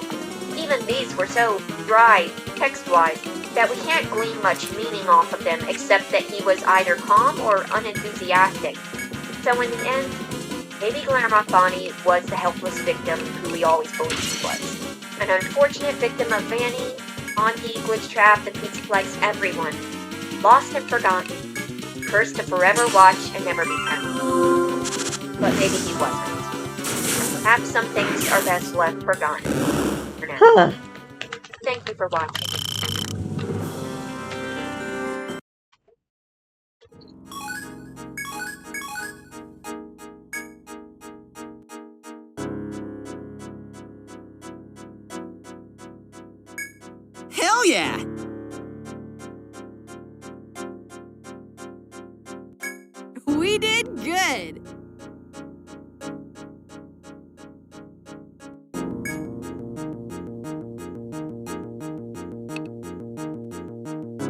Even these were so dry, text-wise, that we can't glean much meaning off of them except that he was either calm or unenthusiastic. So in the end, maybe Glamrock Bonnie was the helpless victim who we always believed he was. An unfortunate victim of Vanny, Auntie, Glitch Trap, the Pizzaplex, everyone. Lost and forgotten. Cursed to forever watch and never be found. But maybe he wasn't. Perhaps some things are best left forgotten. For now. Huh. Thank you for watching. Hell yeah! We did good.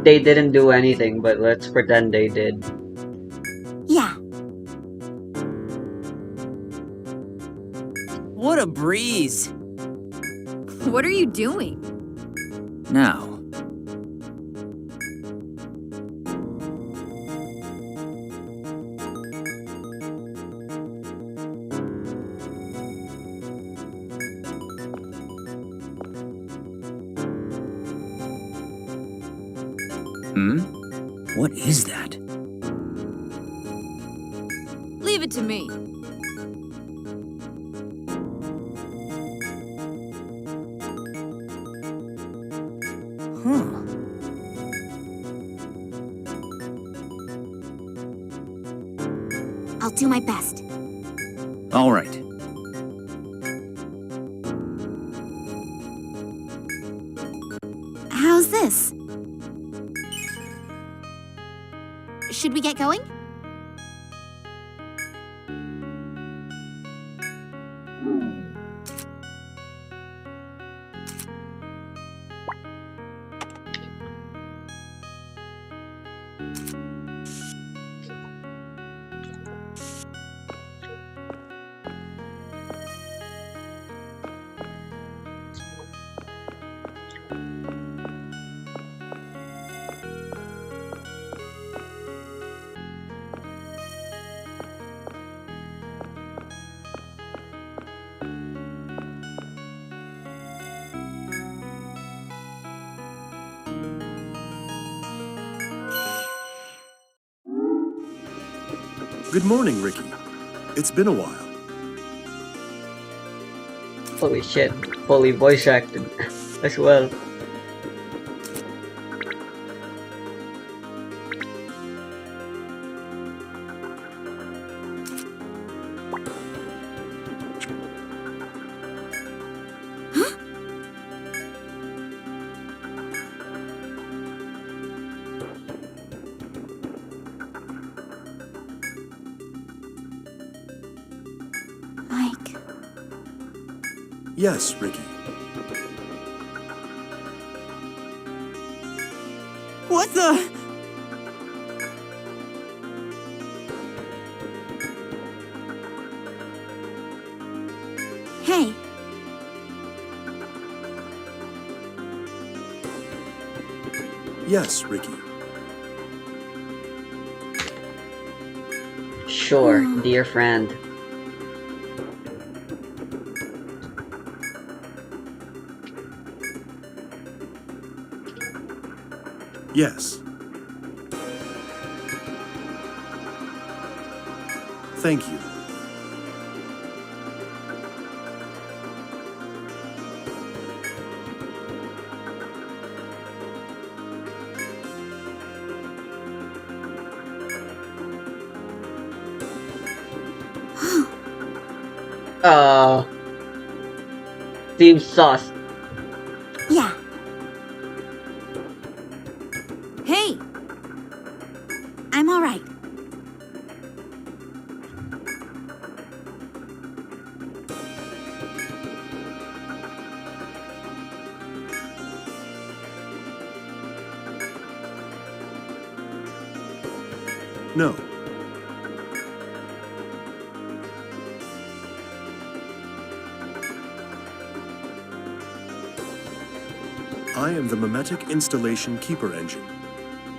They didn't do anything, but let's pretend they did. Yeah. What a breeze! What are you doing? Now, what is that? Leave it to me. Huh. I'll do my best. All right. How's this? Should we get going? Good morning, Ricky. It's been a while. Holy shit. Fully voice acted as well. Mike. Yes, Ricky. What the? Hey. Yes, Ricky. Sure, dear friend. Yes. Thank you. Seems sus. Yeah. Hey, I'm all right. No. I am the Memetic Installation Keeper Engine.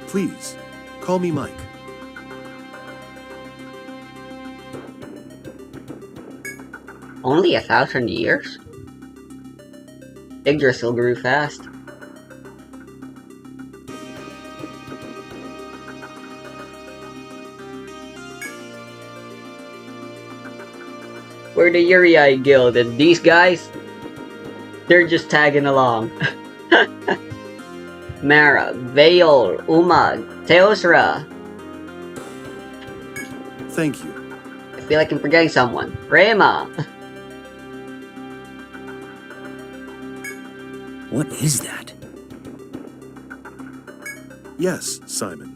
Please, call me Mike. Only 1,000 years? Yggdrasil grew fast. We're the yyyy guild, and these guys, they're just tagging along. Mara, Veol, Umag, Teosra. Thank you. I feel like I'm forgetting someone. Rema. What is that? Yes, Simon.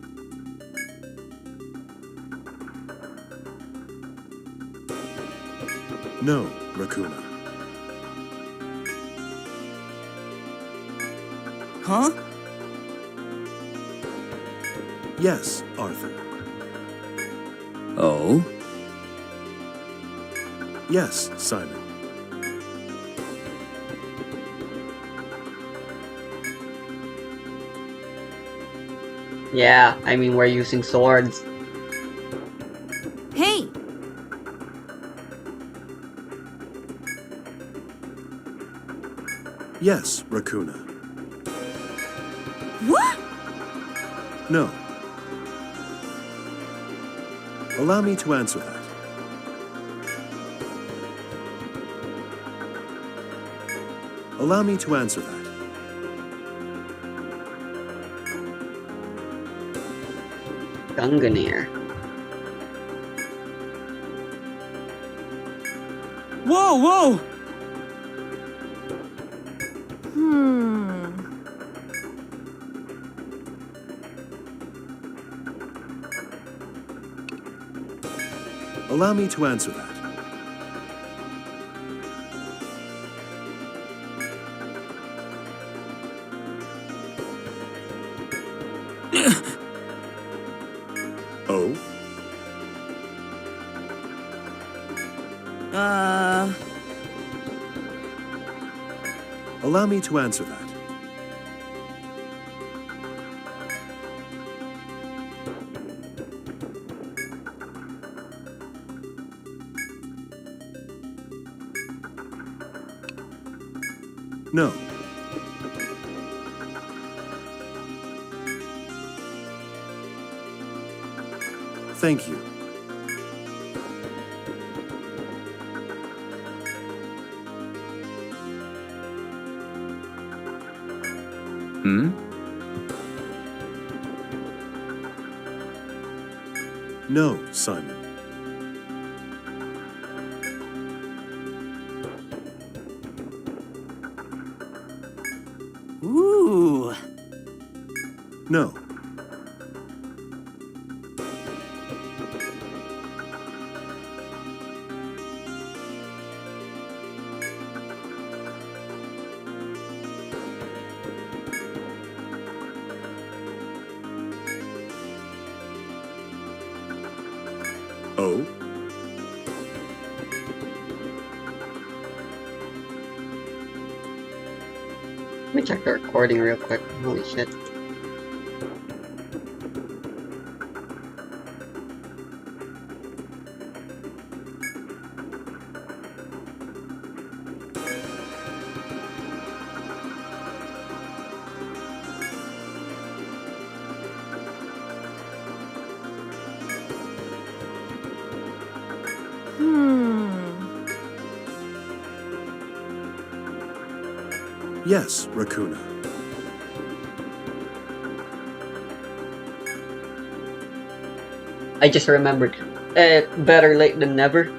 No, Raccoona. Huh? Yes, Arthur. Oh? Yes, Simon. Yeah, I mean, we're using swords. Hey! Yes, Raccoona. What? No. Allow me to answer that. Allow me to answer that. Gunganir. Whoa, whoa! Allow me to answer that. Oh? Allow me to answer that. No. Thank you. Hmm? No, Simon. Ooh. No. Oh? Let me check the recording real quick. Holy shit. Yes, Raccoona. I just remembered. Better late than never.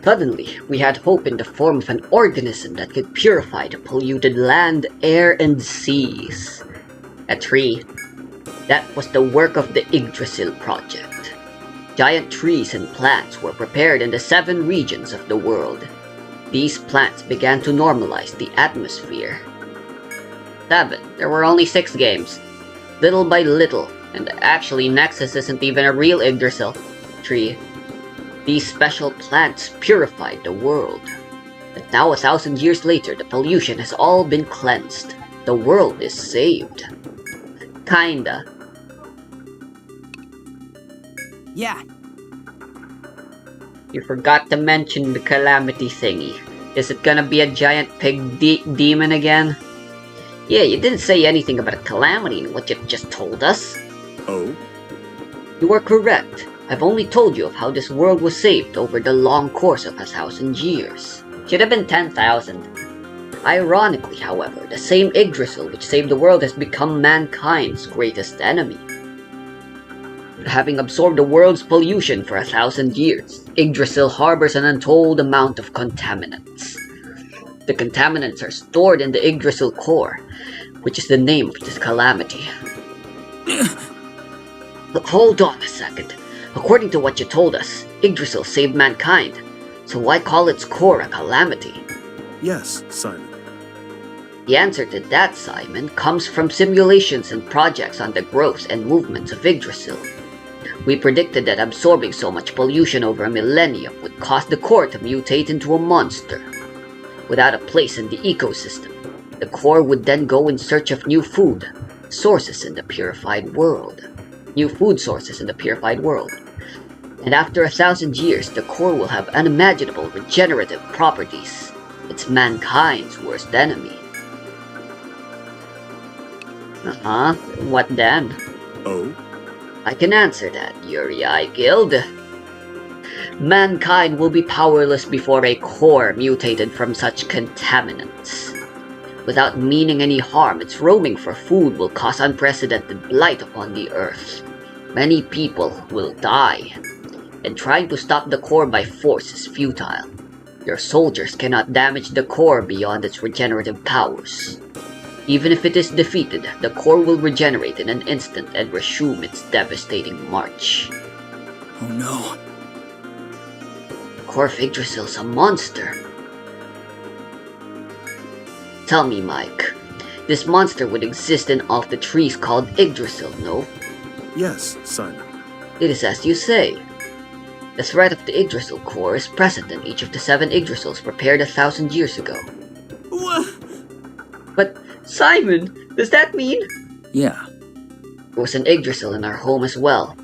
Suddenly, we had hope in the form of an organism that could purify the polluted land, air, and seas. A tree. That was the work of the Yggdrasil project. Giant trees and plants were prepared in the 7 regions of the world. These plants began to normalize the atmosphere. 7. There were only 6 games. Little by little, And actually, Nexus isn't even a real Yggdrasil tree. These special plants purified the world. And now 1,000 years later, the pollution has all been cleansed. The world is saved. Kinda. Yeah, You forgot to mention the calamity thingy. Is it gonna be a giant pig demon again? Yeah, you didn't say anything about a calamity in what you just told us. Oh? You are correct. I've only told you of how this world was saved over the long course of 1,000 years. Should have been 10,000. Ironically, however, the same Yggdrasil which saved the world has become mankind's greatest enemy. Having absorbed the world's pollution for 1,000 years, Yggdrasil harbors an untold amount of contaminants. The contaminants are stored in the Yggdrasil core, which is the name of this calamity. But hold on a second. According to what you told us, Yggdrasil saved mankind, so why call its core a calamity? Yes, Simon. The answer to that, Simon, comes from simulations and projects on the growth and movements of Yggdrasil. We predicted that absorbing so much pollution over a millennium would cause the core to mutate into a monster. Without a place in the ecosystem, the core would then go in search of new food sources in the purified world. New food sources in the purified world. And after 1,000 years, the core will have unimaginable regenerative properties. It's mankind's worst enemy. What then? Oh? I can answer that, Yyyy Guild. Mankind will be powerless before a core mutated from such contaminants. Without meaning any harm, its roaming for food will cause unprecedented blight upon the earth. Many people will die, and trying to stop the core by force is futile. Your soldiers cannot damage the core beyond its regenerative powers. Even if it is defeated, the core will regenerate in an instant and resume its devastating march. oh no. Core of Yggdrasil's a monster. Tell me, Mike, this monster would exist in all the trees called Yggdrasil, no? Yes, Simon. It is as you say. The threat of the Yggdrasil core is present in each of the 7 Yggdrasils prepared 1,000 years ago. What? But, Simon, does that mean? Yeah, There was an Yggdrasil in our home as well.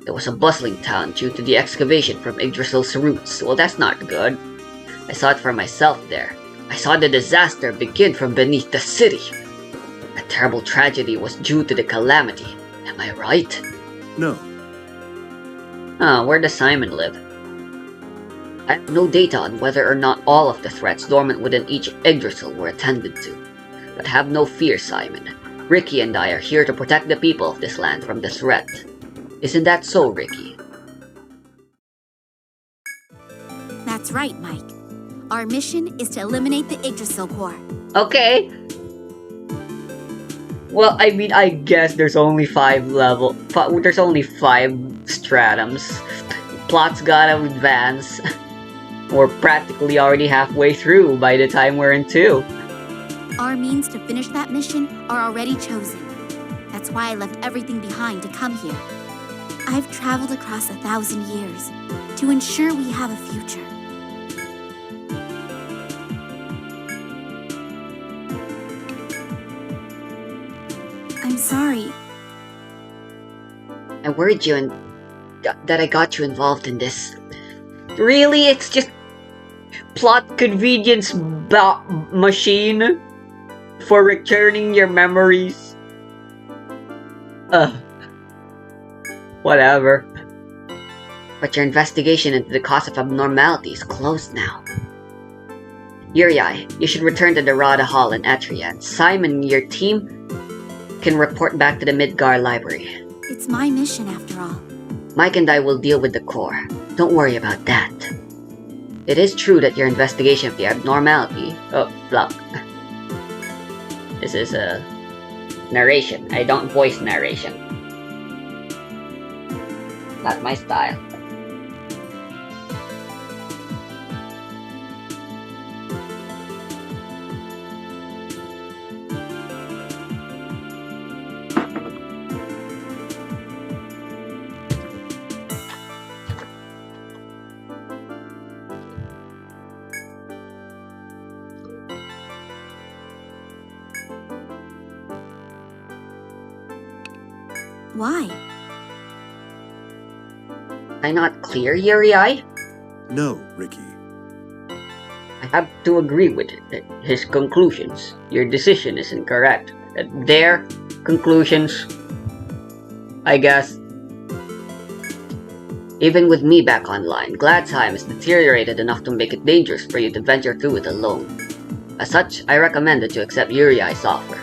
It was a bustling town due to the excavation from Yggdrasil's roots. Well, that's not good. I saw it for myself there. I saw the disaster begin from beneath the city. A terrible tragedy was due to the calamity. Am I right? No. Where does Simon live? I have no data on whether or not all of the threats dormant within each Yggdrasil were attended to. But have no fear, Simon. Ricky and I are here to protect the people of this land from the threat. Isn't that so, Ricky? That's right, Mike. Our mission is to eliminate the Yggdrasil core. Okay. Well, I mean, I guess there's only 5 there's only 5 stratums. Plot's gotta advance. We're practically already halfway through by the time we're in 2. Our means to finish that mission are already chosen. That's why I left everything behind to come here. I've traveled across 1,000 years to ensure we have a future. I'm sorry. I worried you that I got you involved in this. Really? It's just plot convenience machine for returning your memories? Whatever. But your investigation into the cause of abnormality is closed now. Yyyy, you should return to the Rada Hall in Etrian. Simon and your team can report back to the Midgar Library. It's my mission after all. Mike and I will deal with the core. Don't worry about that. It is true that your investigation of the abnormality... Oh, blah. This is a narration. I don't voice narration. Not my style. Why? Am I not clear, yyyy? No, Ricky. I have to agree with his conclusions. Your decision is incorrect. Their conclusions, I guess. Even with me back online, Gladsheim is deteriorated enough to make it dangerous for you to venture through it alone. As such, I recommend that you accept yuyy's offer.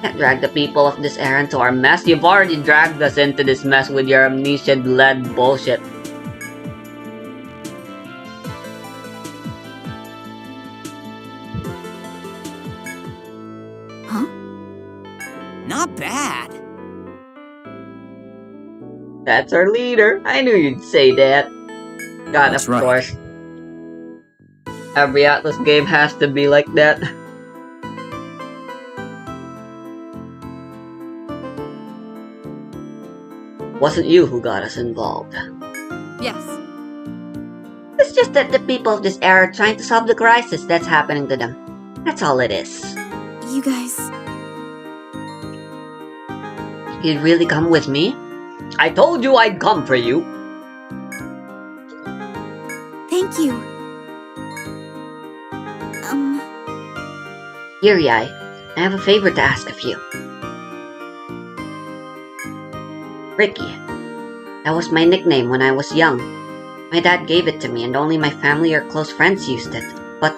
Can't drag the people of this era into our mess. You've already dragged us into this mess with your amnesia-led bullshit. Huh? Not bad. That's our leader. I knew you'd say that. God, That's of right. course. Every Atlas game has to be like that. Wasn't you who got us involved. Yes. It's just that the people of this era are trying to solve the crisis that's happening to them. That's all it is. You guys... You'd really come with me? I told you I'd come for you. Thank you. Yuri, I have a favor to ask of you. Ricky. That was my nickname when I was young. My dad gave it to me and only my family or close friends used it. But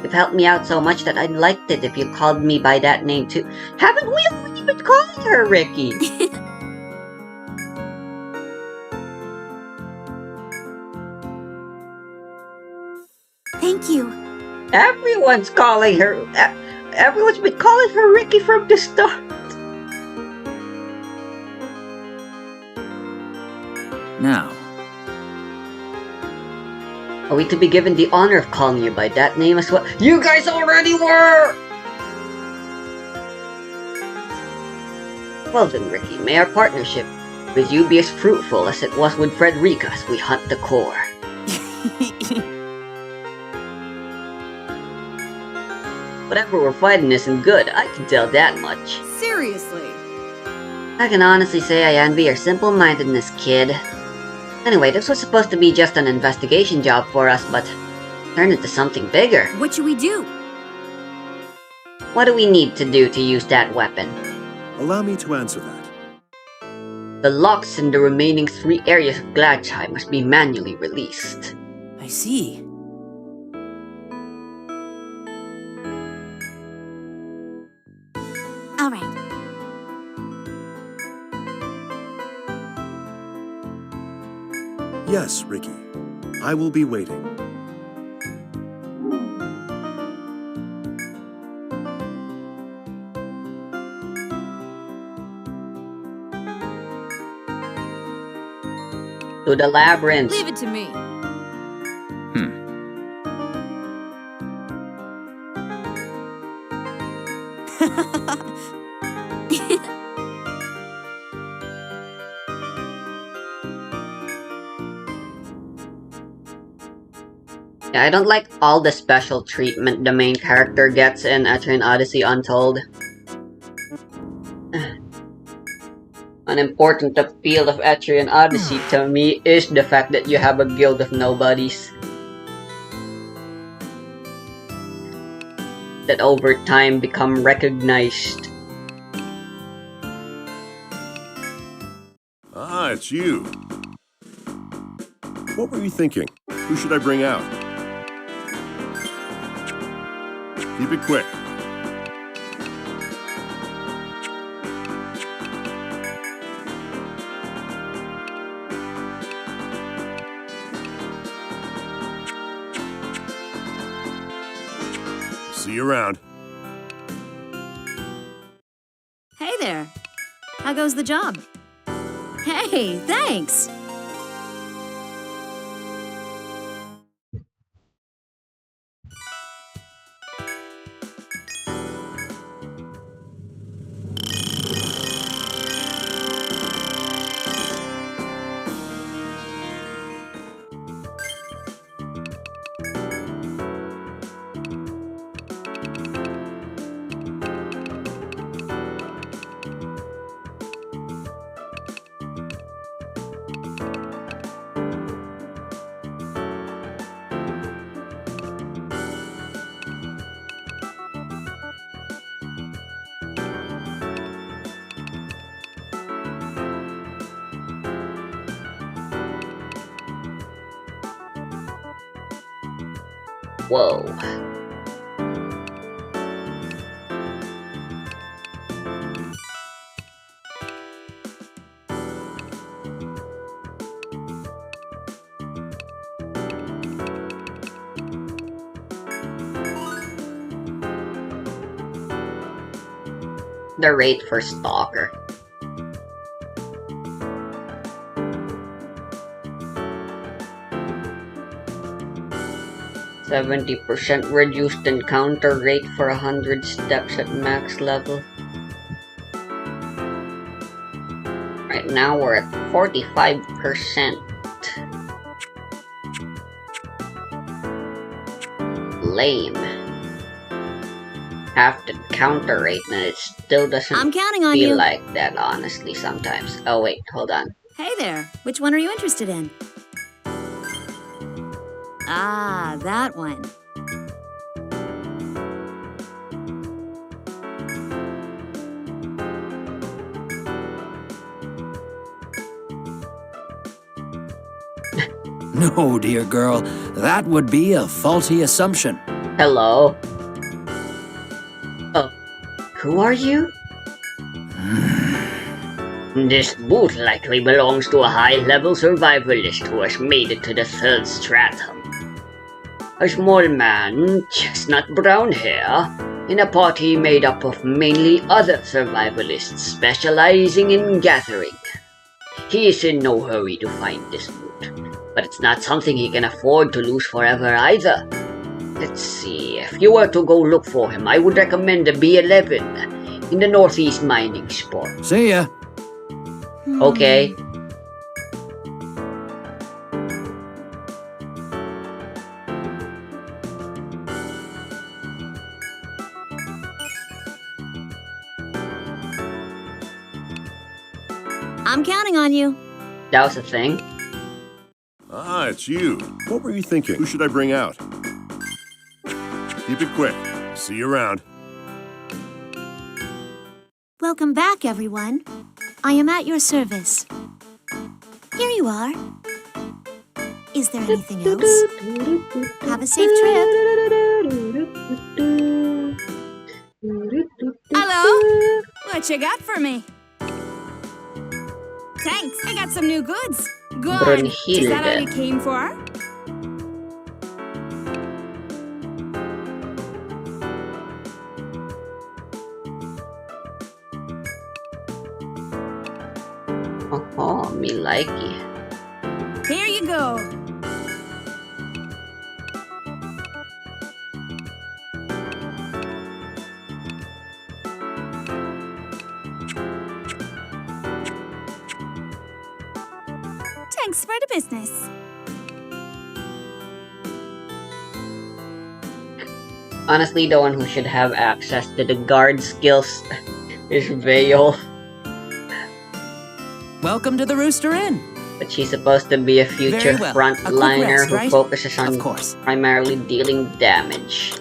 you've helped me out so much that I'd liked it if you called me by that name too. Haven't we already been calling her Ricky? Thank you. Everyone's been calling her Ricky from the start. Now, Are we to be given the honor of calling you by that name as well? You guys already were! Well then, Ricky, may our partnership with you be as fruitful as it was with Frederica as we hunt the core. Whatever we're fighting isn't good, I can tell that much. Seriously. I can honestly say I envy your simple-mindedness, kid. Anyway, this was supposed to be just an investigation job for us, but turned into something bigger. What should we do? What do we need to do to use that weapon? Allow me to answer that. The locks in the remaining 3 areas of Gladsheim must be manually released. I see. All right. Yes, Ricky. I will be waiting. To the labyrinth. Leave it to me. Yeah, I don't like all the special treatment the main character gets in Etrian Odyssey Untold. An important appeal of Etrian Odyssey to me is the fact that you have a guild of nobodies. That over time become recognized. Ah, it's you. What were you thinking? Who should I bring out? Keep it quick. See you around. Hey there. How goes the job? Hey, thanks. Whoa. The rate for Stalker. %70 reduced encounter rate for 100 steps at max level. Right now we're at 45%. Lame. Half the counter rate and it still doesn't I'm counting on feel you. like that honestly sometimes. Oh wait, hold on. Hey there. Which one are you interested in? Ah, that one. No, dear girl, that would be a faulty assumption. Hello? Oh, who are you? This booth likely belongs to a high-level survivalist who has made it to the third stratum. A small man, chestnut brown hair, in a party made up of mainly other survivalists specializing in gathering. He is in no hurry to find this booth, but it's not something he can afford to lose forever either. Let's see, if you were to go look for him, I would recommend the B11 in the northeast mining spot. See ya. Okay. I'm counting on you. That was a thing. Ah, it's you. What were you thinking? Who should I bring out? Keep it quick. See you around. Welcome back, everyone. I am at your service. Here you are. Is there anything else? Have a safe trip. Hello? What you got for me? Thanks. I got some new goods. Good. Is that all you came for? Oh, me likey. Here you go. Thanks for the business. Honestly, the one who should have access to the guard skills is Vale. Welcome to the Rooster Inn. But she's supposed to be a future Very well. A quick frontliner rest, who right? focuses on Of course. primarily dealing damage.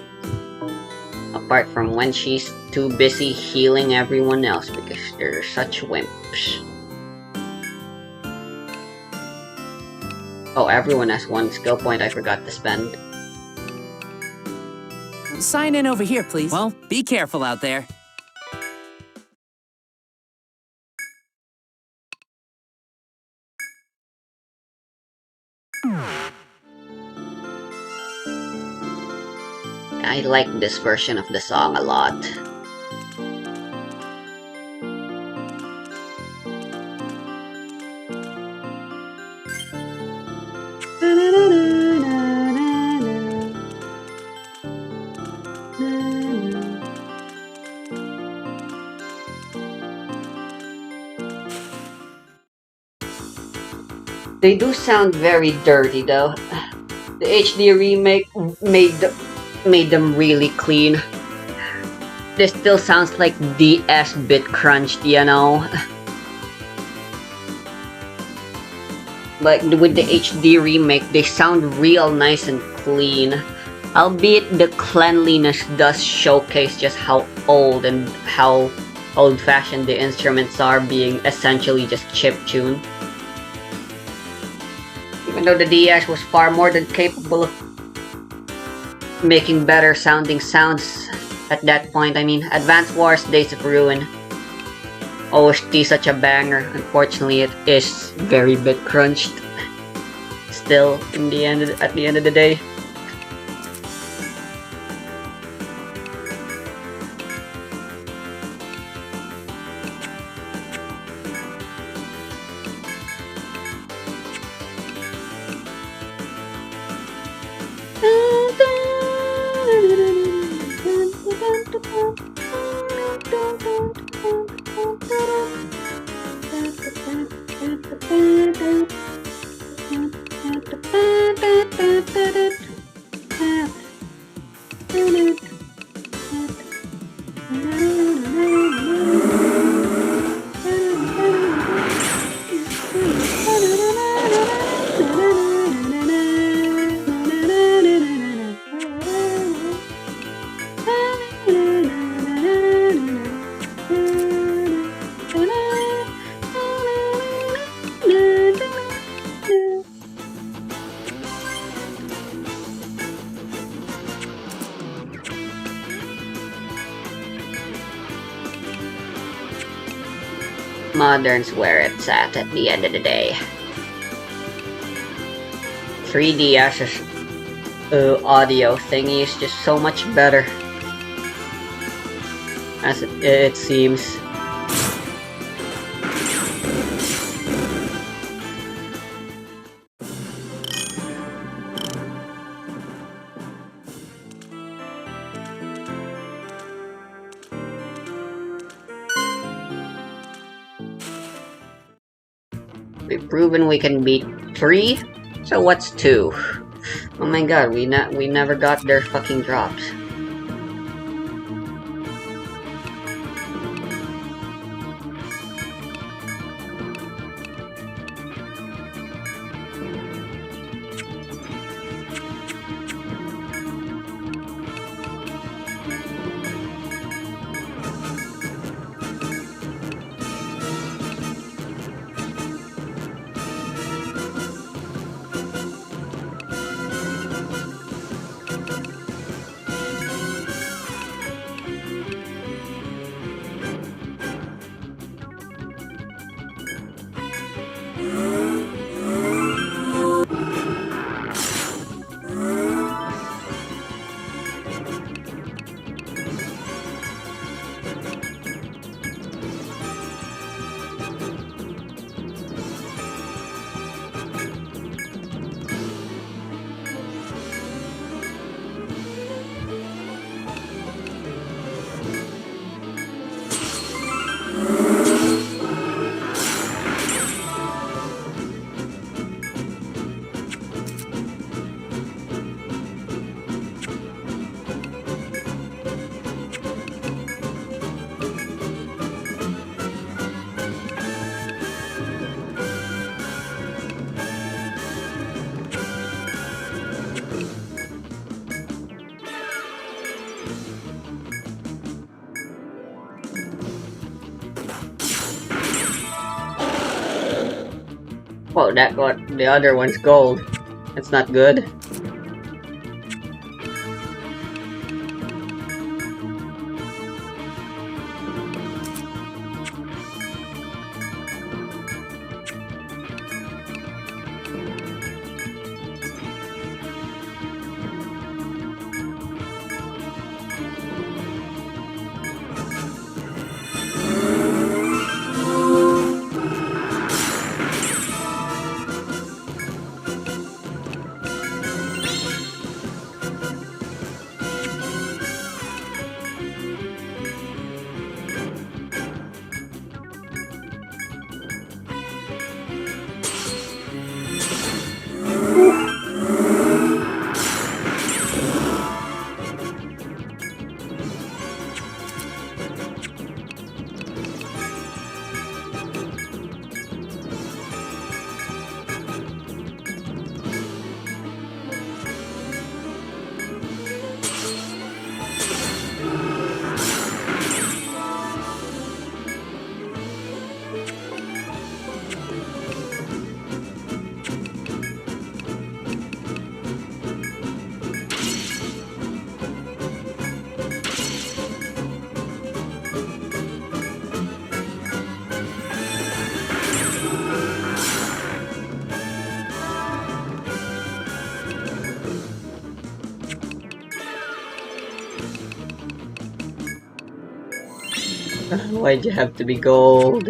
Apart from when she's too busy healing everyone else because they're such wimps. Oh, everyone has one skill point I forgot to spend. Sign in over here, please. Well, be careful out there. I like this version of the song a lot. They do sound very dirty though. The HD remake made them really clean. This still sounds like DS bit crunched, you know? Like with the HD remake, they sound real nice and clean. Albeit the cleanliness does showcase just how old and how old-fashioned the instruments are, being essentially just chiptune. Even though the DS was far more than capable of making better sounding sounds at that point. I mean, Advance Wars Days of Ruin. OST such a banger. Unfortunately, it is very bit crunched. Still, at the end of the day. Modern's where it's at the end of the day. 3D audio thingy is just so much better, as it seems. We've proven we can beat 3, so what's 2? Oh my god, we never got their fucking drops. Whoa, that got the other one's gold. That's not good. Why'd you have to be gold?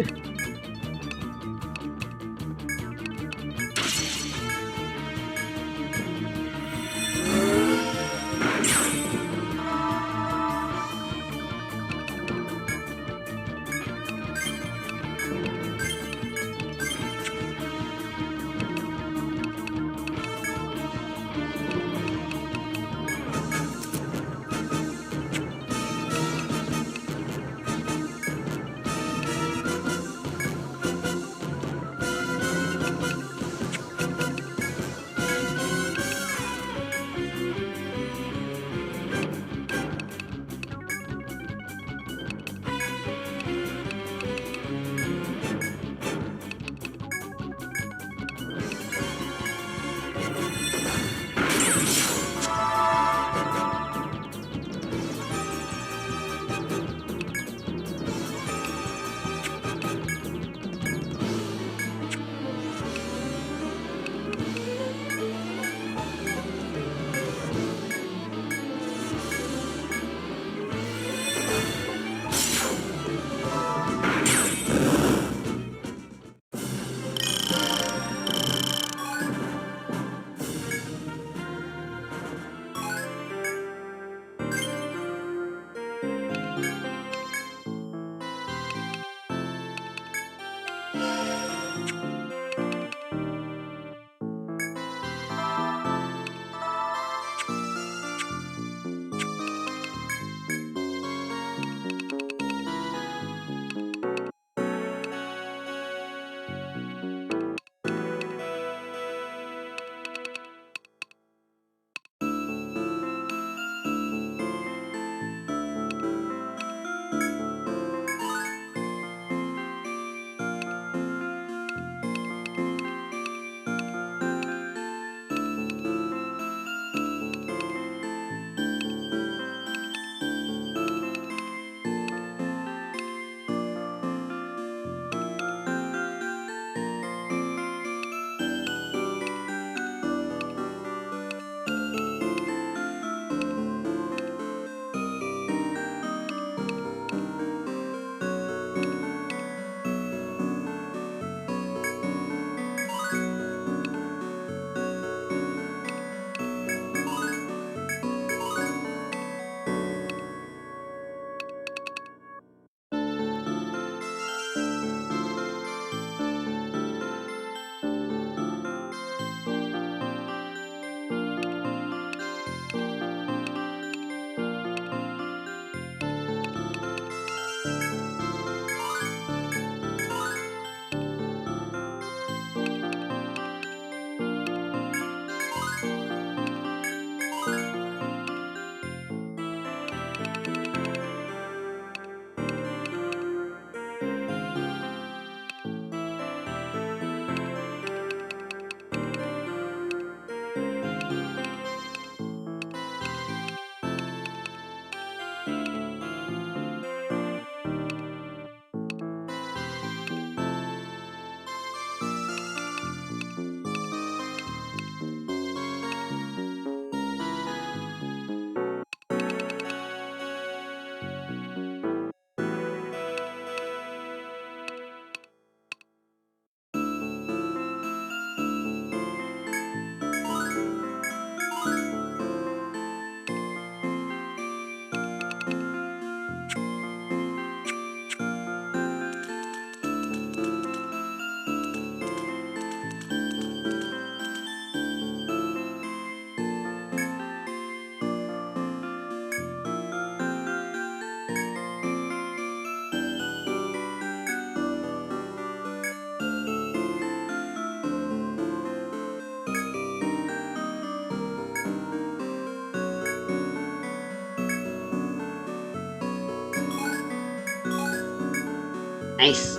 Nice.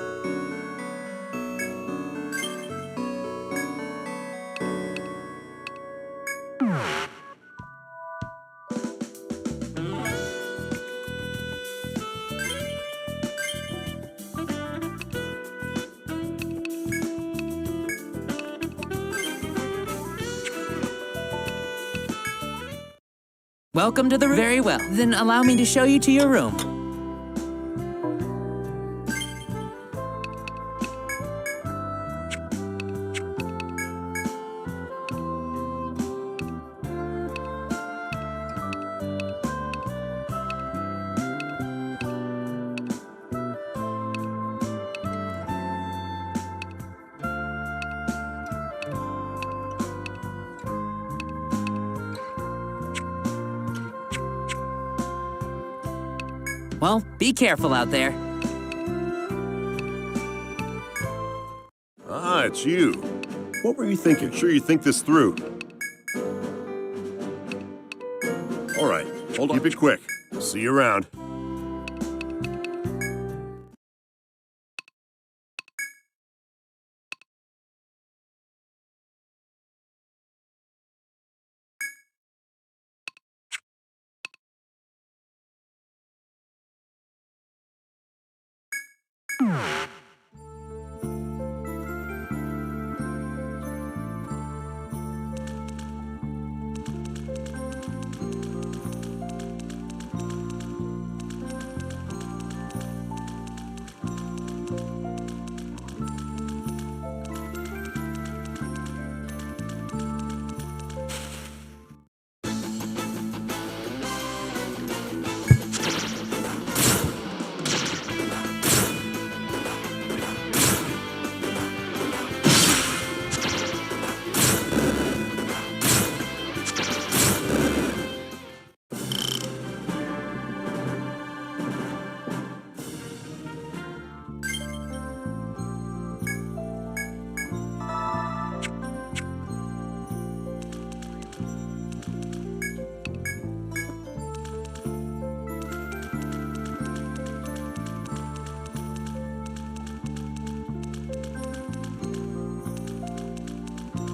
Welcome to the room. Very well. Then allow me to show you to your room. Well, be careful out there. Ah, it's you. What were you thinking? Sure you think this through. All right, hold on. Keep it quick. See you around.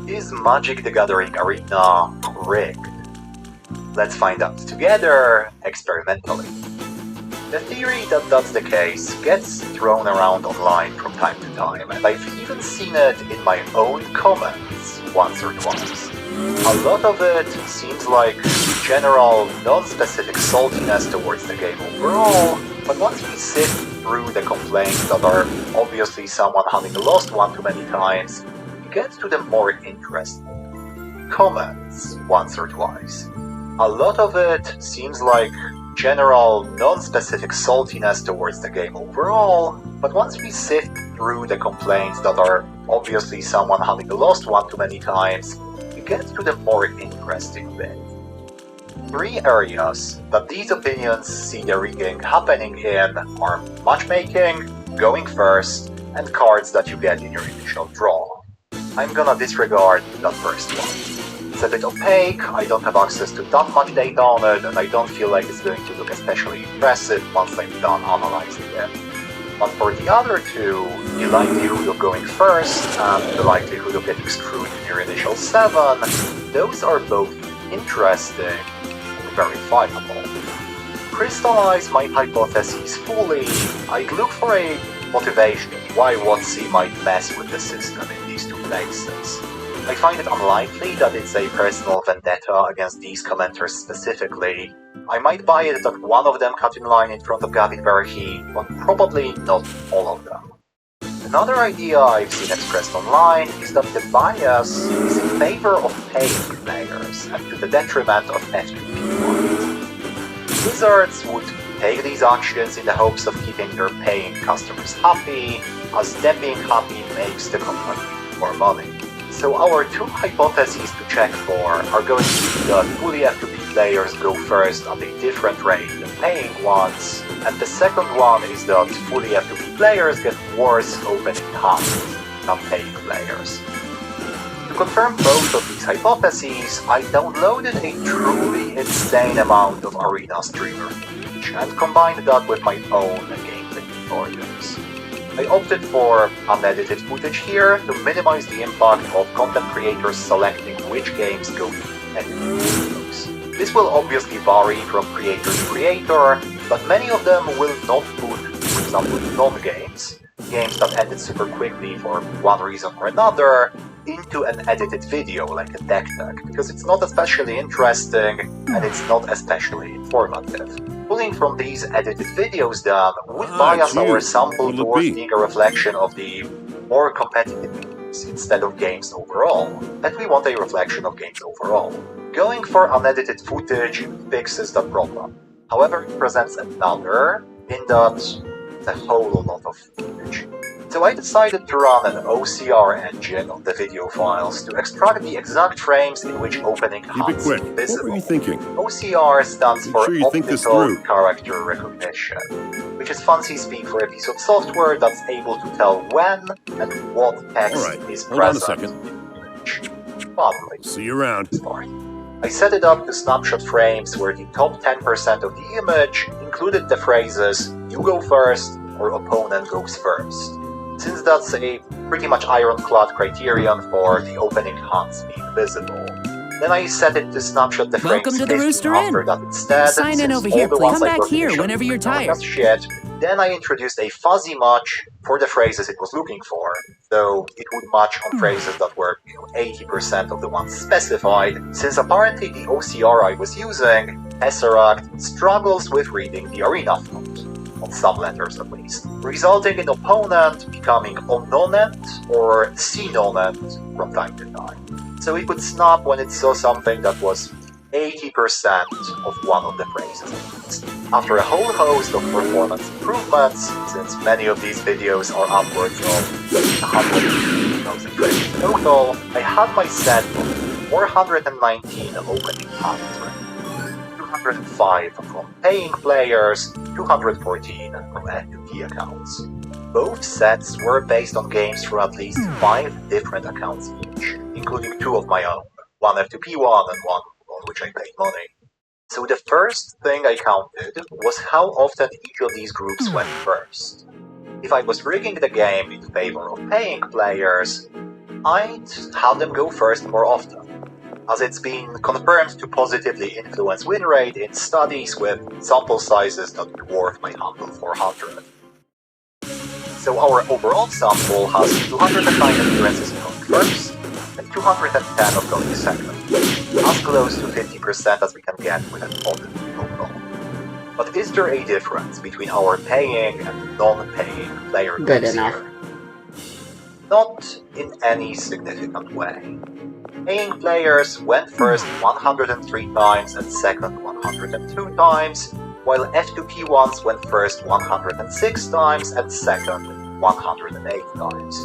Is Magic the Gathering Arena rigged? Let's find out together, experimentally. The theory that that's the case gets thrown around online from time to time, and I've even seen it in my own comments once or twice. A lot of it seems like general, non-specific saltiness towards the game overall, but once we sift through the complaints that are obviously someone having lost one too many times, get to the more interesting comments once or twice. A lot of it seems like general, non-specific saltiness towards the game overall, but once we sift through the complaints that are obviously someone having lost one too many times, we get to the more interesting bit. 3 areas that these opinions see the rigging happening in are matchmaking, going first, and cards that you get in your initial draw. I'm gonna disregard that first one. It's a bit opaque, I don't have access to that much data on it, and I don't feel like it's going to look especially impressive once I'm done analyzing it. But for the other 2, the likelihood of going first and the likelihood of getting screwed in your initial 7, those are both interesting and verifiable. To crystallize my hypotheses fully, I'd look for a motivation why WotC might mess with the system in these 2 places. I find it unlikely that it's a personal vendetta against these commenters specifically. I might buy it that one of them cut in line in front of Gavin Verhey, but probably not all of them. Another idea I've seen expressed online is that the bias is in favor of paying players and to the detriment of FQP ones. Wizards would take these actions in the hopes of keeping their paying customers happy, as them being happy makes the company more money. So our 2 hypotheses to check for are going to be that fully FQP players go first at a different rate than paying ones, and the second one is that fully FQP players get worse opening hands than paying players. To confirm both of these hypotheses, I downloaded a truly insane amount of Arena streamer footage and combined that with my own gameplay tutorials. I opted for unedited footage here to minimize the impact of content creators selecting which games go to edited videos. This will obviously vary from creator to creator, but many of them will not put, for example, non-games, games that ended super quickly for one reason or another, into an edited video like a deck tag, because it's not especially interesting and it's not especially informative. Pulling from these edited videos then would bias our sample towards being a reflection of the more competitive games instead of games overall, and we want a reflection of games overall. Going for unedited footage fixes that problem. However, it presents another, in that it's a whole lot of footage. So I decided to run an OCR engine on the video files to extract the exact frames in which opening Keep it hunts quick. are What visible. were you thinking? OCR stands Make for sure you think this Optical through. Character Recognition, which is fancy speak for a piece of software that's able to tell when and what text All right, is hold on a present second. in the image. Finally, See you around. start. I set it up to snapshot frames where the top 10% of the image included the phrases "you go first" or "opponent goes first," since that's a pretty much ironclad criterion for the opening hunts being visible. Then I set it to snapshot the frames Welcome to the 15 Rooster after Inn. that instead, Sign in since over all here, the please. ones Come I back got here initially whenever you're were tired. just shit. Then I introduced a fuzzy match for the phrases it was looking for, so it would match on phrases that were 80% of the ones specified, since apparently the OCR I was using, Tesseract, struggles with reading the arena font, on some letters at least, resulting in opponent becoming ononent or sinonent from time to time. So it would snap when it saw something that was 80% of one of the phrases. After a whole host of performance improvements, since many of these videos are upwards of 100,000 phrases total, I had my set of 419 opening hunts, 205 from paying players, 214 from F2P accounts. Both sets were based on games from at least 5 different accounts each, including 2 of my own, one F2P one and one on which I paid money. So the first thing I counted was how often each of these groups went first. If I was rigging the game in favor of paying players, I'd have them go first more often, as it's been confirmed to positively influence win rate in studies with sample sizes that dwarf my humble 400. So our overall sample has 209 appearances of going first, and 210 of going second, as close to 50% as we can get with an odd total. But is there a difference between our paying and non-paying player Good groups enough. here? Not in any significant way. Paying players went first 103 times and second 102 times, while F2P ones went first 106 times and second 108 times.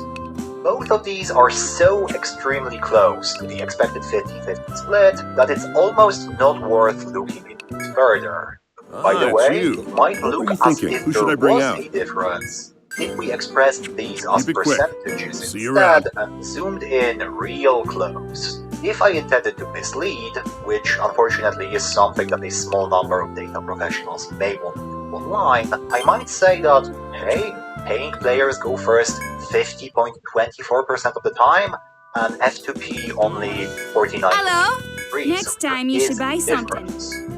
Both of these are so extremely close to the expected 50-50 split that it's almost not worth looking into it further. By the it's way, you. it might What were look you as thinking? if Who should there I bring was out? a difference if we expressed these as Keep it quick. percentages See you instead and zoomed in real close. If I intended to mislead, which unfortunately is something that a small number of data professionals may want to do online, I might say that, hey, paying players go first 50.24% of the time, and F2P only 49%. Hello? Next Next time you should buy something.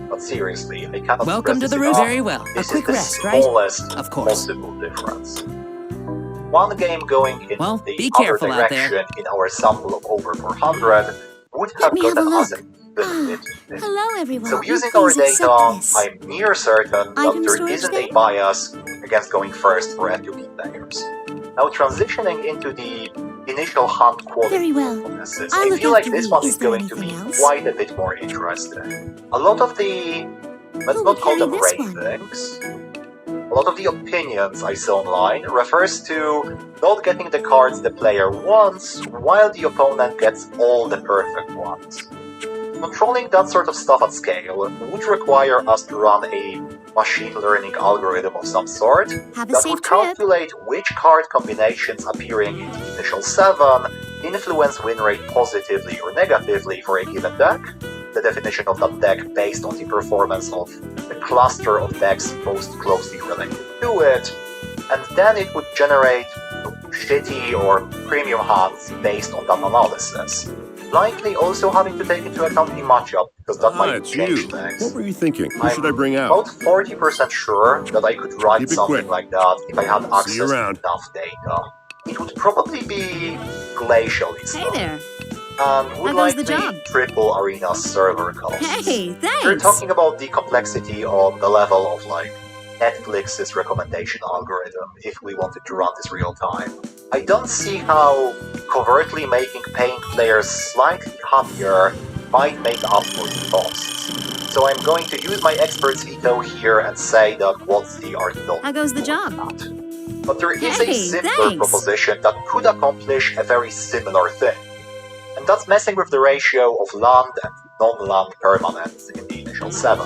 But seriously, I cannot Welcome to stress the this roost. enough. Very well. A This quick is the rest, right? smallest Of course. possible difference. One game going in Well, the be other careful out there. direction in our sample of over 400 would Let have me have gotten a us look. an even bit. Hello, everyone. So Will you using our please accept data, this? I'm near certain that Item there storage isn't a there? bias against going first for F2P players. Now transitioning into the initial hunt quality Very well. bonuses, I'll I look feel like after this you. one Is is there going to be anything else? quite a bit more interesting. A lot of the, let's Who not will call carry them this one? ratings, a lot of the opinions I saw online refers to not getting the cards the player wants, while the opponent gets all the perfect ones. Controlling that sort of stuff at scale would require us to run a machine learning algorithm of some sort Have a that safe would trip. calculate which card combinations appearing in the initial 7 influence win rate positively or negatively for a given deck, the definition of that deck based on the performance of the cluster of decks most closely related to it, and then it would generate shitty or premium hands based on that analysis. Likely also having to take into account the matchup, because that might it's change you. things. What were you thinking? Who I'm should I bring about out? 40% sure that I could write Keep it something quick. like that if I had See access you to around. enough data. It would probably be glacial Hey itself, there. and would How goes the likely job? triple Arena server costs. Hey, We're thanks. talking about the complexity on the level of like Netflix's recommendation algorithm if we wanted to run this real time. I don't see how covertly making paying players slightly happier might make up for the costs. So I'm going to use my expert's veto here and say that what's the art How goes the job? But there is a Hey, simpler thanks. proposition that could accomplish a very similar thing. And that's messing with the ratio of land and non-land permanents in the initial 7.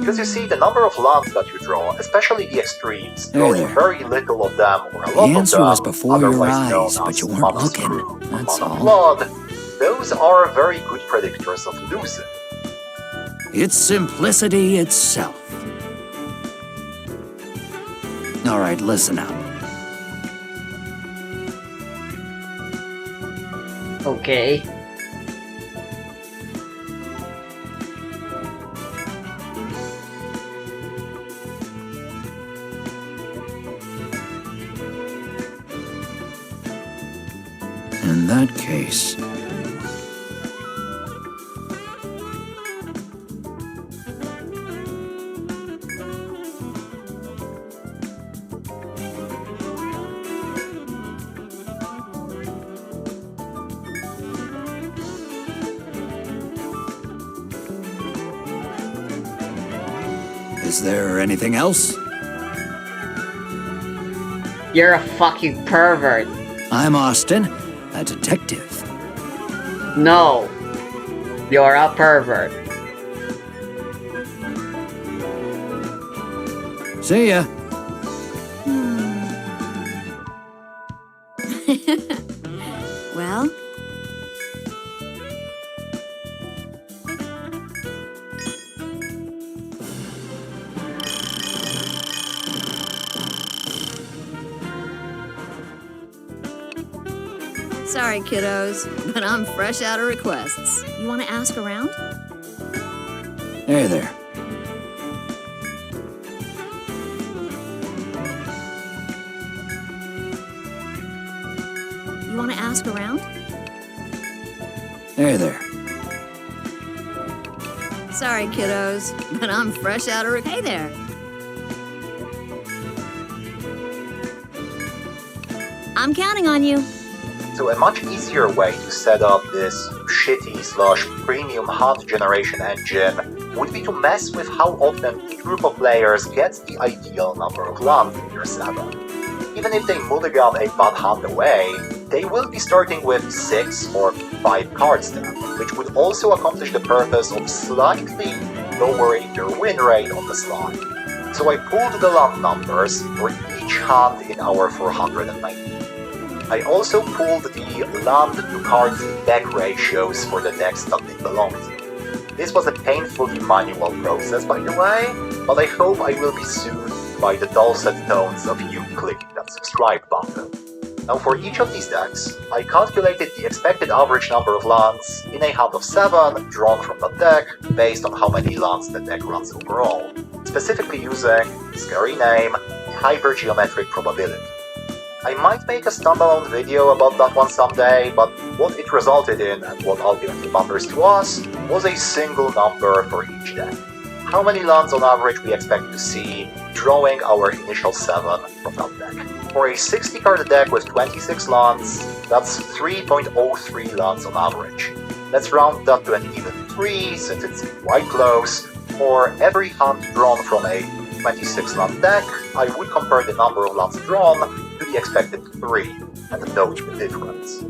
Because you see, the number of lands that you draw, especially the extremes, Hey drawing there. very little of them or a The lot of answer them, was before your otherwise known eyes, but as you weren't mana looking. screw or That's mana all. flood, those are very good predictors of losing. It's simplicity itself. All right, listen up. Okay. In that case... Is there anything else? You're a fucking pervert. I'm Austin, a detective. No. You're a pervert. See ya. Well, sorry, kiddos, but I'm fresh out of requests. You want to ask around? Hey there. You want to ask around? Hey there. Sorry, kiddos, but I'm fresh out of Hey there. I'm counting on you. So a much easier way to set up this shitty/premium hunt generation engine would be to mess with how often each group of players gets the ideal number of lands in their 7. Even if they mulligan a bad hand away, they will be starting with 6 or 5 cards then, which would also accomplish the purpose of slightly lowering their win rate on the slide. So I pulled the land numbers for each hand in our 490. I also pulled the land to cards deck ratios for the decks that they belong to. This was a painfully manual process, by the way, but I hope I will be soothed by the dulcet tones of you clicking that subscribe button. Now for each of these decks, I calculated the expected average number of lands in a hand of 7 drawn from the deck based on how many lands the deck runs overall, specifically using, scary name, hypergeometric probability. I might make a standalone video about that one someday, but what it resulted in, and what ultimately matters to us, was a single number for each deck. How many lands on average we expect to see drawing our initial 7 from that deck. For a 60 card deck with 26 lands, that's 3.03 lands on average. Let's round that to an even 3, since it's quite close. For every hand drawn from a 26 land deck, I would compare the number of lands drawn to the expected 3, and note the difference.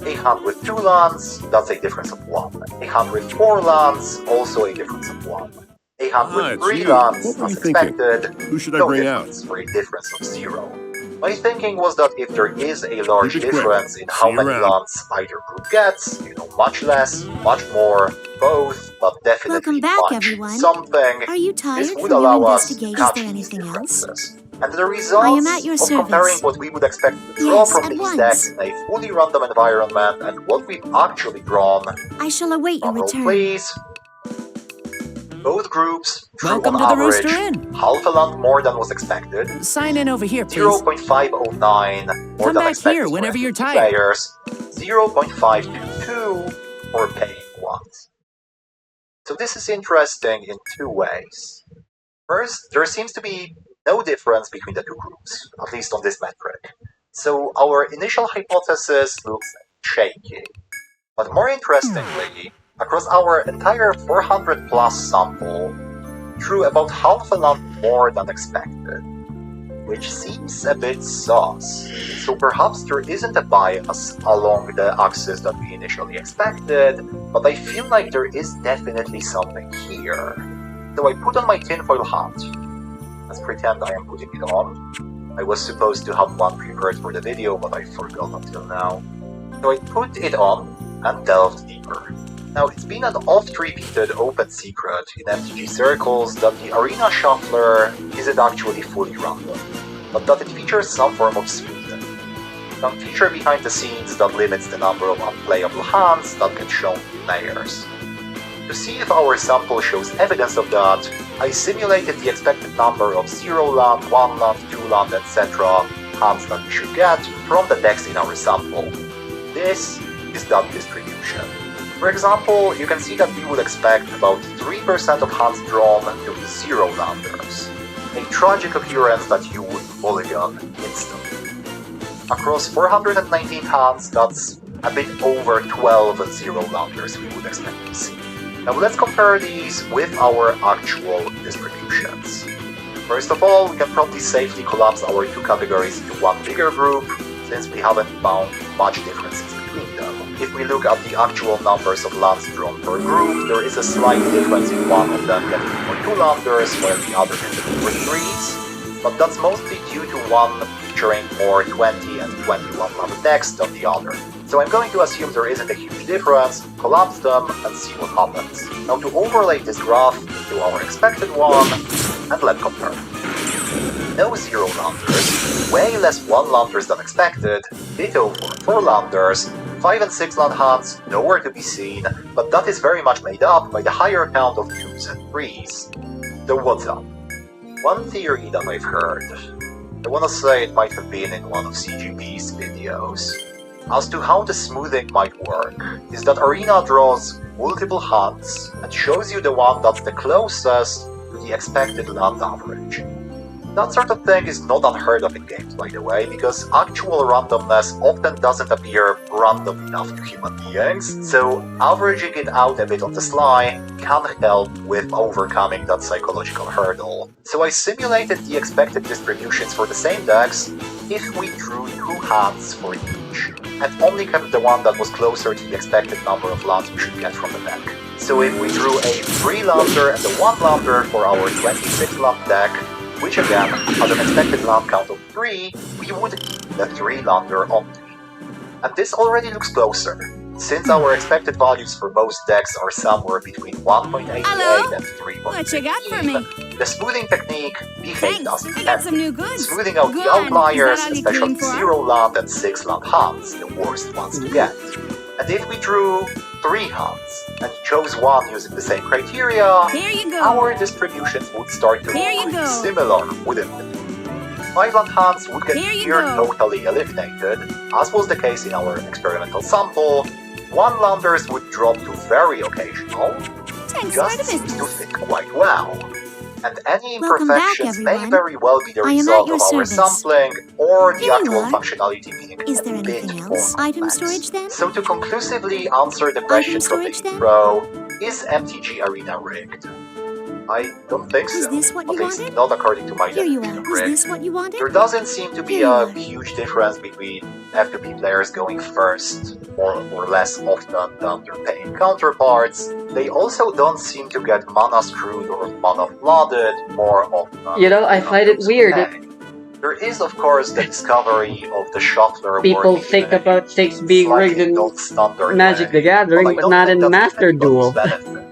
A hand with 2 lands, that's a difference of 1. A hand with 4 lands, also a difference of 1. A hand with it's 3 you. lands, What were as you thinking? expected, Who should I no bring out? difference, for a difference of 0. My thinking was that if there is a large Keep it quick. difference in See how you many around. lands either group gets, much less, much more, both, but definitely Welcome back, much, everyone. something, Are you this tired would from your allow us to investigation? catch Is there these anything else? differences. And the results I am at your of comparing service. what we would expect to draw Yes, from at these once. decks in a fully random environment and what we've actually drawn, I shall await your drum roll return. please. Both groups drew Welcome on to the average Rooster Inn. half a land more than was expected, Sign in over here, please. 0.509 more Come than back expected here for whenever you're NPC tired. players, 0.522 for paying ones. So this is interesting in 2 ways. First, there seems to be no difference between the 2 groups, at least on this metric. So our initial hypothesis looks shaky. But more interestingly, across our entire 400 plus sample, drew about half a land more than expected, which seems a bit sus. So perhaps there isn't a bias along the axis that we initially expected, but I feel like there is definitely something here. So I put on my tinfoil hat. Let's pretend I am putting it on. I was supposed to have one prepared for the video, but I forgot until now. So I put it on and delved deeper. Now, it's been an oft-repeated open secret in MTG circles that the Arena Shuffler isn't actually fully random, but that it features some form of smoothing. Some feature behind the scenes that limits the number of unplayable hands that get shown to players. To see if our sample shows evidence of that, I simulated the expected number of 0 land, 1 land, 2 land, etc. hands that we should get from the decks in our sample. This is that distribution. For example, you can see that we would expect about 3% of hands drawn to be 0 landers. A tragic occurrence that you would mulligan instantly. Across 419 hands, that's a bit over 12 0 landers we would expect to see. Now let's compare these with our actual distributions. First of all, we can probably safely collapse our two categories into one bigger group, since we haven't found much differences between them. If we look at the actual numbers of lands drawn per group, there is a slight difference in one of them getting for 2 landers, while the other getting for 3s, but that's mostly due to one featuring more 20 and 21 land decks than the other. So I'm going to assume there isn't a huge difference, collapse them, and see what happens. Now to overlay this graph into our expected one, and let's compare. No 0 landers, way less 1 landers than expected, ditto for 4 landers, 5 and 6 land hands nowhere to be seen, but that is very much made up by the higher count of 2s and 3s. So what's up? One theory that I've heard, I wanna say it might have been in one of CGP's videos, as to how the smoothing might work, is that Arena draws multiple hands and shows you the one that's the closest to the expected land average. That sort of thing is not unheard of in games, by the way, because actual randomness often doesn't appear random enough to human beings, so averaging it out a bit on the sly can help with overcoming that psychological hurdle. So I simulated the expected distributions for the same decks if we drew 2 hands for each, and only kept the one that was closer to the expected number of lands we should get from the deck. So if we drew a 3-lander and a 1-lander for our 26-land deck, which again has an expected land count of 3, we would keep the 3-lander only. And this already looks closer, since our expected values for most decks are somewhere between 1.88 and 3.15. What you got for me? The smoothing technique behaved Thanks, as I got some new goods. smoothing out Good. the outliers, Is that all you especially came for? 0-land and 6-land hands, the worst ones to get. And if we drew 3 hands and chose one using the same criteria, Here you go. our distributions would start to Here you look go. similar, wouldn't they? 5-land hands would get Here you here go. totally eliminated, as was the case in our experimental sample. 1-landers would drop to very occasional, Thanks just for the seems to business. fit quite well. And any Welcome back, imperfections may everyone. very well be the I am at result your of our service. sampling, or the Here you actual are. functionality being Is a there bit anything more else? Item complex. storage then? So to conclusively answer the question from the storage then? intro, is MTG Arena rigged? I don't think Was so. this what you At least wanted? not according to my Here you definition are. of Was rigged. this what you wanted? There doesn't seem to be Here you a are. huge difference between F2P players going first, more or less often than their paying counterparts. They also don't seem to get mana screwed or mana flooded more often. You know, I than find it those weird. who pay. There is, of course, the discovery of the shuffler People working think in a about 6 being rigged slightly in non-standard Magic way, the Gathering, I but don't not think in that's Master anybody's Duel. benefit.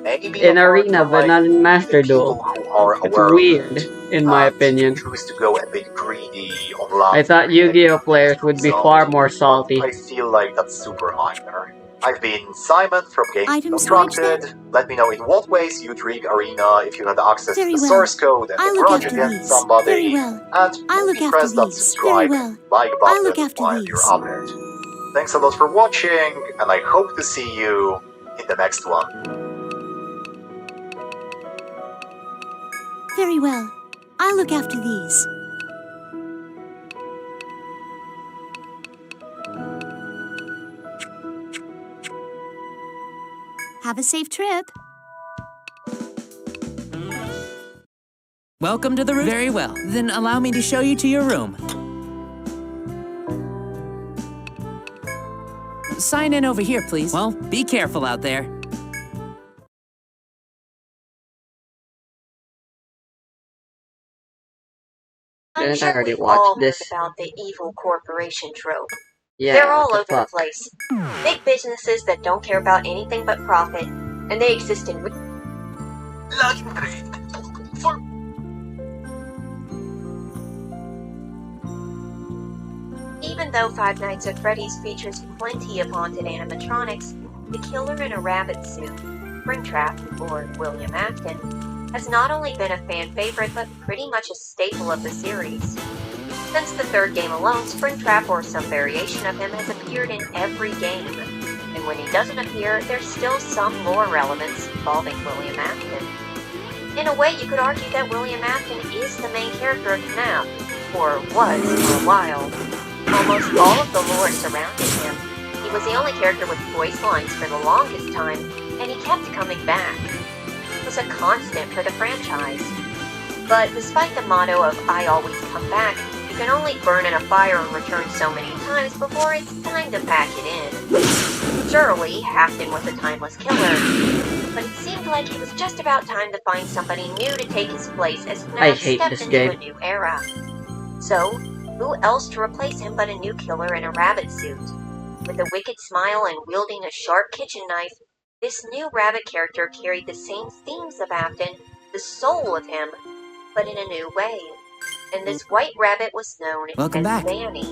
Maybe In apart Arena, from, but like, not in Master the Duel. people who are It's aware weird, of it in my and opinion. choose to go a bit greedy on land. I thought Yu-Gi-Oh players would be far more salty. I feel like that's super minor. I've been Simon from Games Item storage Constructed. Let me know in what ways you'd rig Arena if you had access Very to the well. source code and I'll the look grudge after against these. somebody. Very well. And I'll look maybe after press that these. subscribe Very well. and like I'll button look after while these. you're at it. Thanks a lot for watching, and I hope to see you in the next one. Very well. I'll look after these. Have a safe trip. Welcome to the room. Very well. Then allow me to show you to your room. Sign in over here, please. Well, be careful out there. I'm Didn't I sure already we've watch all this? heard about the evil corporation trope. Yeah, They're all what the over the fuck? place. Big businesses that don't care about anything but profit, and they exist in Even though Five Nights at Freddy's features plenty of haunted animatronics, the killer in a rabbit suit, Springtrap, or William Afton, has not only been a fan favorite but pretty much a staple of the series. Since the third game alone, Springtrap or some variation of him has appeared in every game, and when he doesn't appear, there's still some lore relevance involving William Afton. In a way, you could argue that William Afton is the main character of FNAF, or was for a while. Almost all of the lore surrounding him. He was the only character with voice lines for the longest time, and he kept coming back. He was a constant for the franchise. But despite the motto of I always come back, you can only burn in a fire and return so many times before it's time to pack it in. Surely, Afton was a timeless killer, but it seemed like it was just about time to find somebody new to take his place as I FNAF hate stepped this into game. a new era. So, who else to replace him but a new killer in a rabbit suit? With a wicked smile and wielding a sharp kitchen knife, this new rabbit character carried the same themes of Afton, the soul of him, but in a new way. And this white rabbit was known Welcome as back. Vanny.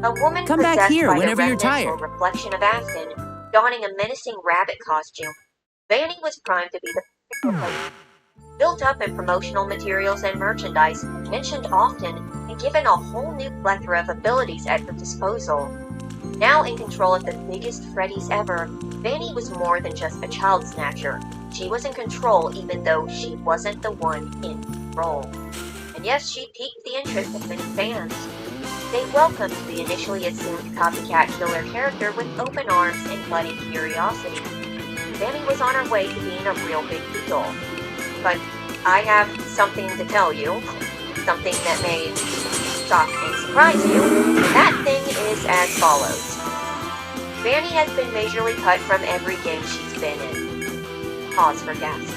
A woman Come back possessed here by the whenever you're remnant or tired. reflection of Afton, donning a menacing rabbit costume, Vanny was primed to be the perfect replacement. Built up in promotional materials and merchandise, mentioned often, and given a whole new plethora of abilities at her disposal. Now in control of the biggest Freddy's ever, Vanny was more than just a child snatcher. She was in control even though she wasn't the one in control. And yes, she piqued the interest of many fans. They welcomed the initially assumed copycat killer character with open arms and budding curiosity. Vanny was on her way to being a real big deal. But I have something to tell you, something that may shock and surprise you, and that thing is as follows. Vanny has been majorly cut from every game she's been in. Pause for gasps.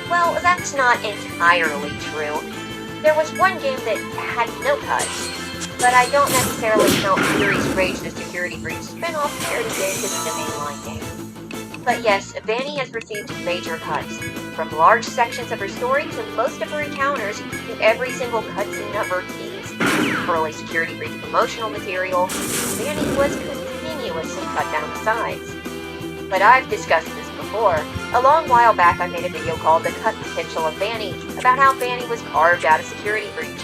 Well, that's not entirely true. There was one game that had no cuts, but I don't necessarily count Fury's Rage the Security Breach spin-off parody game as the mainline game. But yes, Vanny has received major cuts, from large sections of her story to most of her encounters to every single cutscene of her teased early Security Breach promotional material. Vanny was continuously cut down the sides. But I've discussed this before. A long while back I made a video called The Cut Potential of Vanny, about how Vanny was carved out of Security Breach,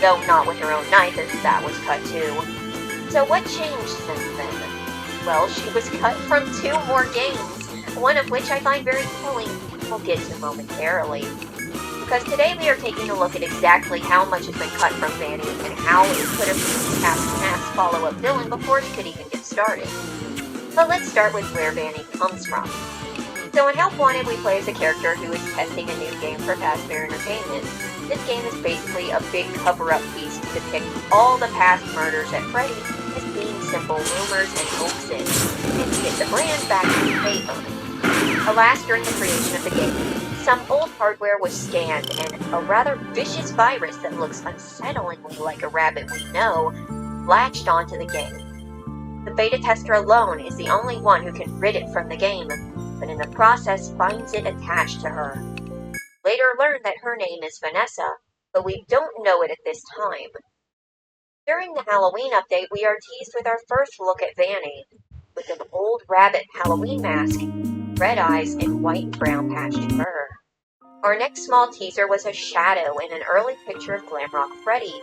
though not with her own knife, as that was cut too. So what changed since then? Well, she was cut from 2 more games, one of which I find very telling, we'll get to momentarily. Because today we are taking a look at exactly how much has been cut from Vanny and how it could have cast FNAF's follow-up villain before it could even get started. But let's start with where Vanny comes from. So in Help Wanted, we play as a character who is testing a new game for Fazbear Entertainment. This game is basically a big cover-up piece to depict all the past murders at Freddy's as being simple rumors and hoaxes, and to get the brand back in favor. Alas, during the creation of the game, some old hardware was scanned, and a rather vicious virus that looks unsettlingly like a rabbit we know latched onto the game. The beta tester alone is the only one who can rid it from the game, but in the process finds it attached to her. Later learn that her name is Vanessa, but we don't know it at this time. During the Halloween update, we are teased with our first look at Vanny, with an old rabbit Halloween mask, red eyes, and white-brown patched fur. Our next small teaser was a shadow in an early picture of Glamrock Freddy,